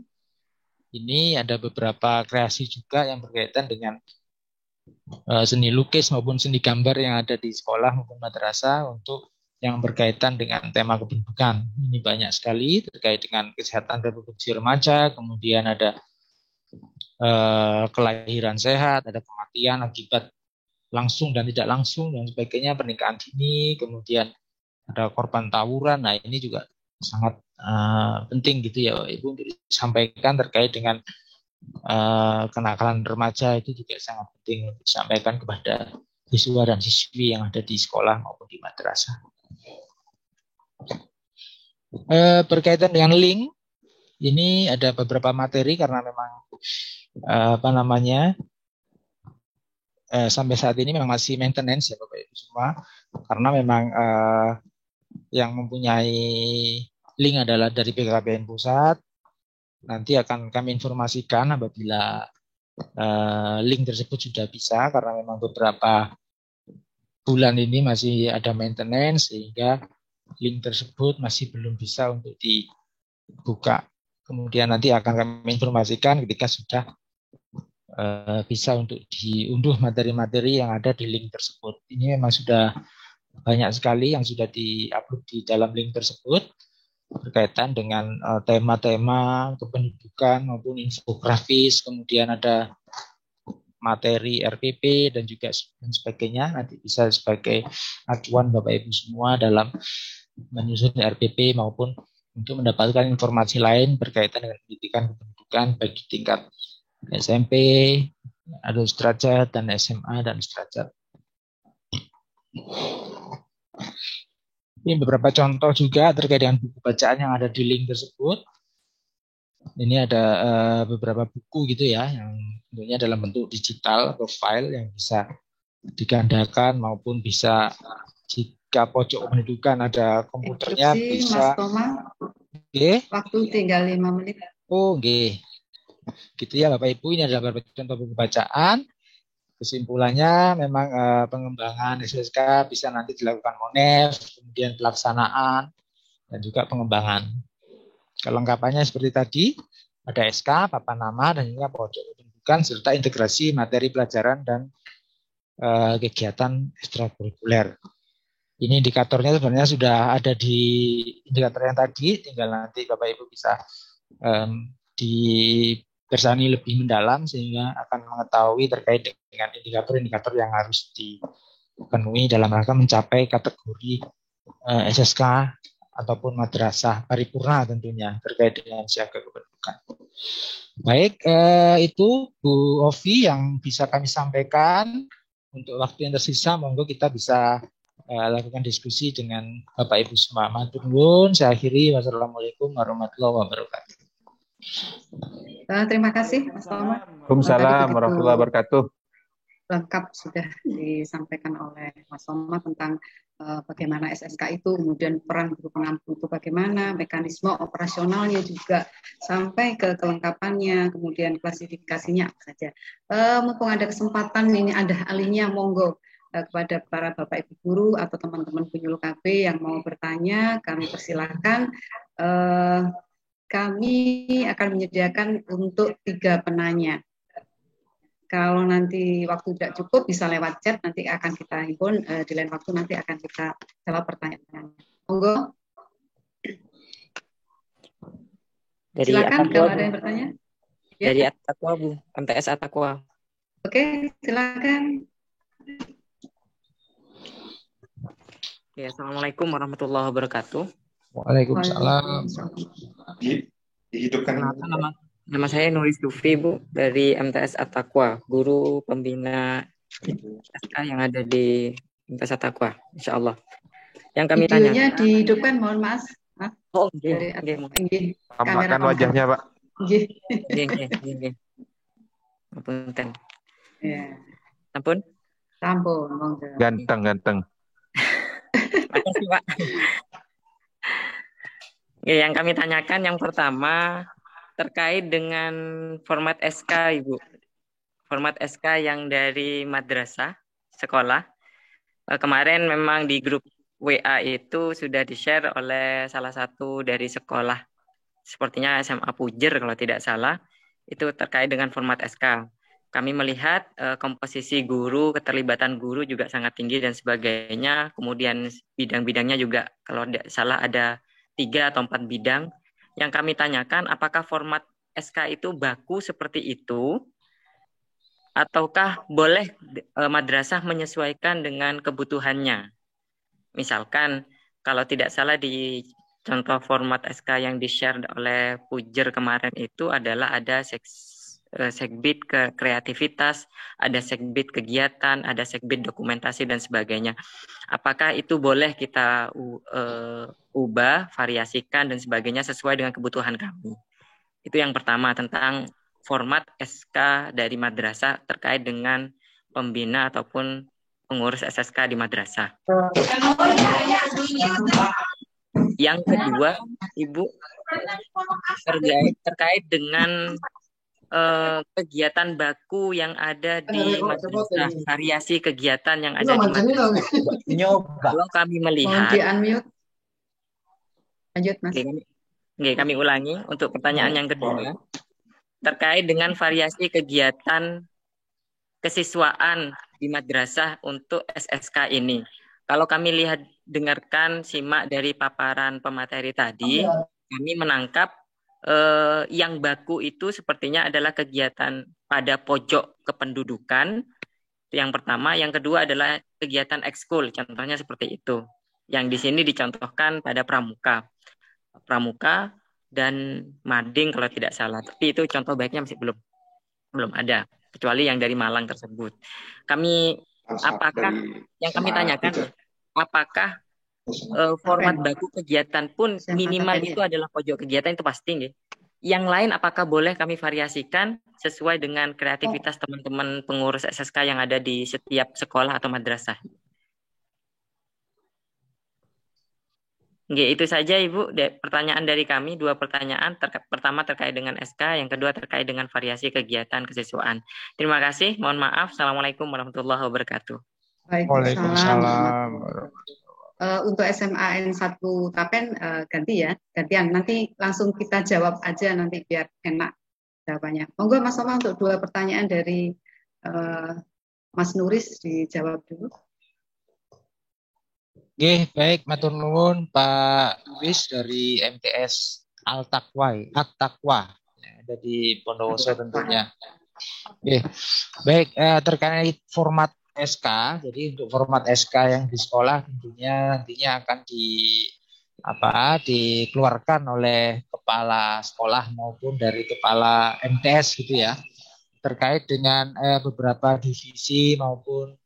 Speaker 1: Ini ada beberapa kreasi juga yang berkaitan dengan seni lukis maupun seni gambar yang ada di sekolah maupun madrasah untuk yang berkaitan dengan tema kependudukan. Ini banyak sekali terkait dengan kesehatan reproduksi remaja, kemudian ada kelahiran sehat, ada kematian akibat langsung dan tidak langsung dan sebagainya, pernikahan dini, kemudian ada korban tawuran. Nah, ini juga sangat penting gitu ya Ibu untuk disampaikan terkait dengan kenakalan remaja. Itu juga sangat penting untuk disampaikan kepada siswa dan siswi yang ada di sekolah maupun di madrasah. Berkaitan dengan link, ini ada beberapa materi karena memang sampai saat ini memang masih maintenance ya Bapak Ibu semua, karena memang yang mempunyai link adalah dari BKKBN Pusat. Nanti akan kami informasikan apabila link tersebut sudah bisa, karena memang beberapa bulan ini masih ada maintenance sehingga link tersebut masih belum bisa untuk dibuka. Kemudian nanti akan kami informasikan ketika sudah bisa untuk diunduh materi-materi yang ada di link tersebut. Ini memang sudah banyak sekali yang sudah di-upload di dalam link tersebut berkaitan dengan tema-tema kependudukan maupun infografis, kemudian ada materi RPP dan juga dan sebagainya. Nanti bisa sebagai acuan Bapak Ibu semua dalam menyusun RPP maupun untuk mendapatkan informasi lain berkaitan dengan pendidikan kependudukan baik di tingkat SMP, ada sederajat, dan SMA dan sederajat. Ini beberapa contoh juga terkait dengan buku bacaan yang ada di link tersebut. Ini ada beberapa buku gitu ya, yang tentunya dalam bentuk digital atau file yang bisa digandakan maupun bisa jika pojok kependudukan ada komputernya bisa.
Speaker 2: Mas Toma, waktu tinggal 5 menit.
Speaker 1: Oh, nggih. Gitu ya Bapak Ibu, ini adalah beberapa contoh buku bacaan. Kesimpulannya memang pengembangan SSK bisa nanti dilakukan MONEF, kemudian pelaksanaan dan juga pengembangan. Kelengkapannya seperti tadi, ada SK, papan nama, dan juga pojok kependudukan serta integrasi materi pelajaran dan kegiatan ekstrakurikuler. Ini indikatornya sebenarnya sudah ada di indikator yang tadi, tinggal nanti Bapak Ibu bisa dibersani lebih mendalam sehingga akan mengetahui terkait dengan indikator-indikator yang harus dipenuhi dalam rangka mencapai kategori SSK ataupun madrasah paripurna tentunya terkait dengan siaga kependudukan. Baik, itu Bu Ovi yang bisa kami sampaikan. Untuk waktu yang tersisa, monggo kita bisa lakukan diskusi dengan Bapak Ibu semua. Matur nuwun, saya akhiri. Wassalamualaikum warahmatullahi wabarakatuh.
Speaker 2: Terima kasih Mas Toma.
Speaker 3: Waalaikumsalam warahmatullahi wabarakatuh.
Speaker 2: lengkap sudah disampaikan oleh Mas Soma tentang bagaimana SSK itu, kemudian peran guru pengampu itu bagaimana, mekanisme operasionalnya juga, sampai ke kelengkapannya, kemudian klasifikasinya apa saja. Mumpung ada kesempatan ini ada ahlinya, monggo kepada para Bapak Ibu guru atau teman-teman penyuluh KB yang mau bertanya, kami persilahkan. Kami akan menyediakan untuk 3 penanya. Kalau nanti waktu tidak cukup bisa lewat chat, nanti akan kita himpun di lain waktu, nanti akan kita jawab pertanyaan. Monggo. Silakan kalau ada yang bertanya.
Speaker 4: Dari At-Taqwa, Bu. MTS At-Taqwa.
Speaker 2: Oke, silakan.
Speaker 4: Ya, Assalamualaikum warahmatullahi wabarakatuh.
Speaker 1: Waalaikumsalam.
Speaker 3: Dihidupkan.
Speaker 4: Nama saya Nuris Dufi, Bu, dari MTS At-Taqwa, guru pembina SK yang ada di MTS At-Taqwa, insya Allah. Yang kami tanya.
Speaker 2: Videonya dihidupkan, mohon maaf.
Speaker 4: Oh,
Speaker 3: tampakkan wajahnya, Pak.
Speaker 4: Nggih. Punten.
Speaker 2: Ya.
Speaker 4: Ampun?
Speaker 2: Sampun, monggo.
Speaker 3: Ganteng.
Speaker 4: Makasih, Pak. Oke, yang kami tanyakan yang pertama terkait dengan format SK, Ibu. Format SK yang dari madrasah, sekolah. Kemarin memang di grup WA itu sudah di-share oleh salah satu dari sekolah. Sepertinya SMA Pujer kalau tidak salah. Itu terkait dengan format SK. Kami melihat komposisi guru, keterlibatan guru juga sangat tinggi dan sebagainya. Kemudian bidang-bidangnya juga kalau tidak salah ada 3 atau 4 bidang. Yang kami tanyakan, apakah format SK itu baku seperti itu? Ataukah boleh madrasah menyesuaikan dengan kebutuhannya? Misalkan, kalau tidak salah di contoh format SK yang di-share oleh Pujer kemarin itu adalah ada segbit ke kreativitas, ada segbit kegiatan, ada segbit dokumentasi dan sebagainya. Apakah itu boleh kita ubah, variasikan dan sebagainya sesuai dengan kebutuhan kami? Itu yang pertama tentang format SK dari madrasah terkait dengan pembina ataupun pengurus SSK di madrasah. Yang kedua, Ibu, terkait dengan kegiatan baku yang ada di madrasah, variasi kegiatan yang ada di madrasah. Kalau kami melihat,
Speaker 2: lanjut, Mas.
Speaker 4: Kami ulangi untuk pertanyaan yang kedua, terkait dengan variasi kegiatan kesiswaan di madrasah untuk SSK ini. Kalau kami dengarkan, simak dari paparan pemateri tadi, kami menangkap yang baku itu sepertinya adalah kegiatan pada pojok kependudukan. Yang pertama, yang kedua adalah kegiatan ekskul, contohnya seperti itu. Yang di sini dicontohkan pada pramuka dan mading kalau tidak salah. Tapi itu contoh baiknya masih belum ada, kecuali yang dari Malang tersebut. Yang kami tanyakan, apakah format baku kegiatan pun minimal itu adalah pojok kegiatan, itu pasti nggih. Yang lain apakah boleh kami variasikan sesuai dengan kreativitas teman-teman pengurus SSK yang ada di setiap sekolah atau madrasah? Nggih, itu saja Ibu pertanyaan dari kami, 2 pertanyaan. Pertama terkait dengan SK, yang kedua terkait dengan variasi kegiatan kesiswaan. Terima kasih, mohon maaf. Assalamualaikum warahmatullahi wabarakatuh.
Speaker 2: Waalaikumsalam. Untuk SMA N1 Tapen gantian. Nanti langsung kita jawab aja nanti biar enak jawabannya. Monggo Mas Soma untuk 2 pertanyaan dari Mas Nuris dijawab dulu.
Speaker 1: Oke, baik, matur nuwun Pak Nuris dari MTS At-Taqwa, ada di Bondowoso tentunya. Oke, baik, terkait format SK, jadi untuk format SK yang di sekolah tentunya nantinya akan dikeluarkan oleh kepala sekolah maupun dari kepala MTS gitu ya, terkait dengan beberapa divisi maupun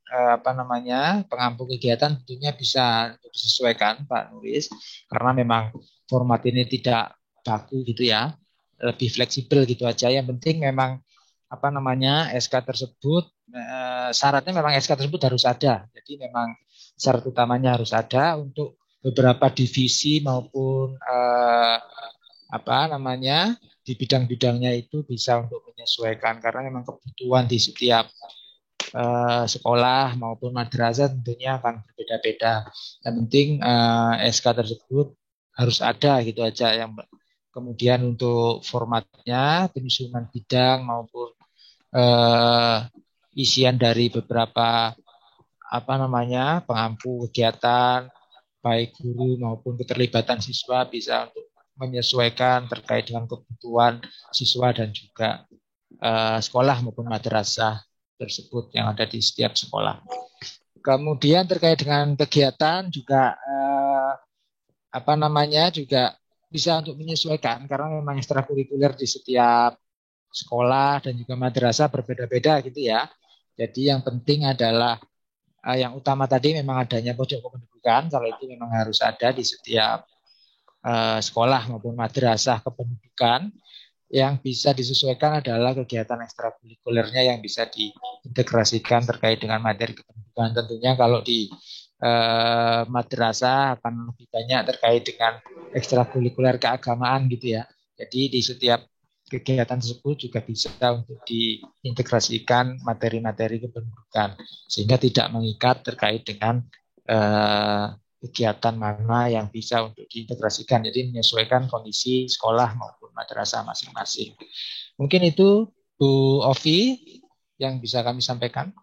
Speaker 1: pengampu kegiatan tentunya bisa disesuaikan Pak Nuris, karena memang format ini tidak baku gitu ya, lebih fleksibel gitu aja. Yang penting memang SK tersebut syaratnya memang SK tersebut harus ada. Jadi memang syarat utamanya harus ada untuk beberapa divisi maupun di bidang-bidangnya itu bisa untuk menyesuaikan karena memang kebutuhan di setiap sekolah maupun madrasah tentunya akan berbeda-beda. Yang penting SK tersebut harus ada gitu aja. Yang kemudian untuk formatnya penyusunan bidang maupun isian dari beberapa pengampu kegiatan baik guru maupun keterlibatan siswa bisa untuk menyesuaikan terkait dengan kebutuhan siswa dan juga sekolah maupun madrasah tersebut yang ada di setiap sekolah. Kemudian terkait dengan kegiatan juga juga bisa untuk menyesuaikan karena memang ekstrakurikuler di setiap sekolah dan juga madrasah berbeda-beda gitu ya. Jadi yang penting adalah yang utama tadi memang adanya pojok kependudukan, kalau itu memang harus ada di setiap sekolah maupun madrasah kependudukan. Yang bisa disesuaikan adalah kegiatan ekstrakurikulernya yang bisa diintegrasikan terkait dengan materi kependudukan. Tentunya kalau di madrasah akan lebih banyak terkait dengan ekstrakurikuler keagamaan gitu ya. Jadi di setiap kegiatan tersebut juga bisa untuk diintegrasikan materi-materi kependudukan sehingga tidak mengikat terkait dengan kegiatan mana yang bisa untuk diintegrasikan. Jadi menyesuaikan kondisi sekolah maupun madrasah masing-masing. Mungkin itu Bu Ovi yang bisa kami sampaikan.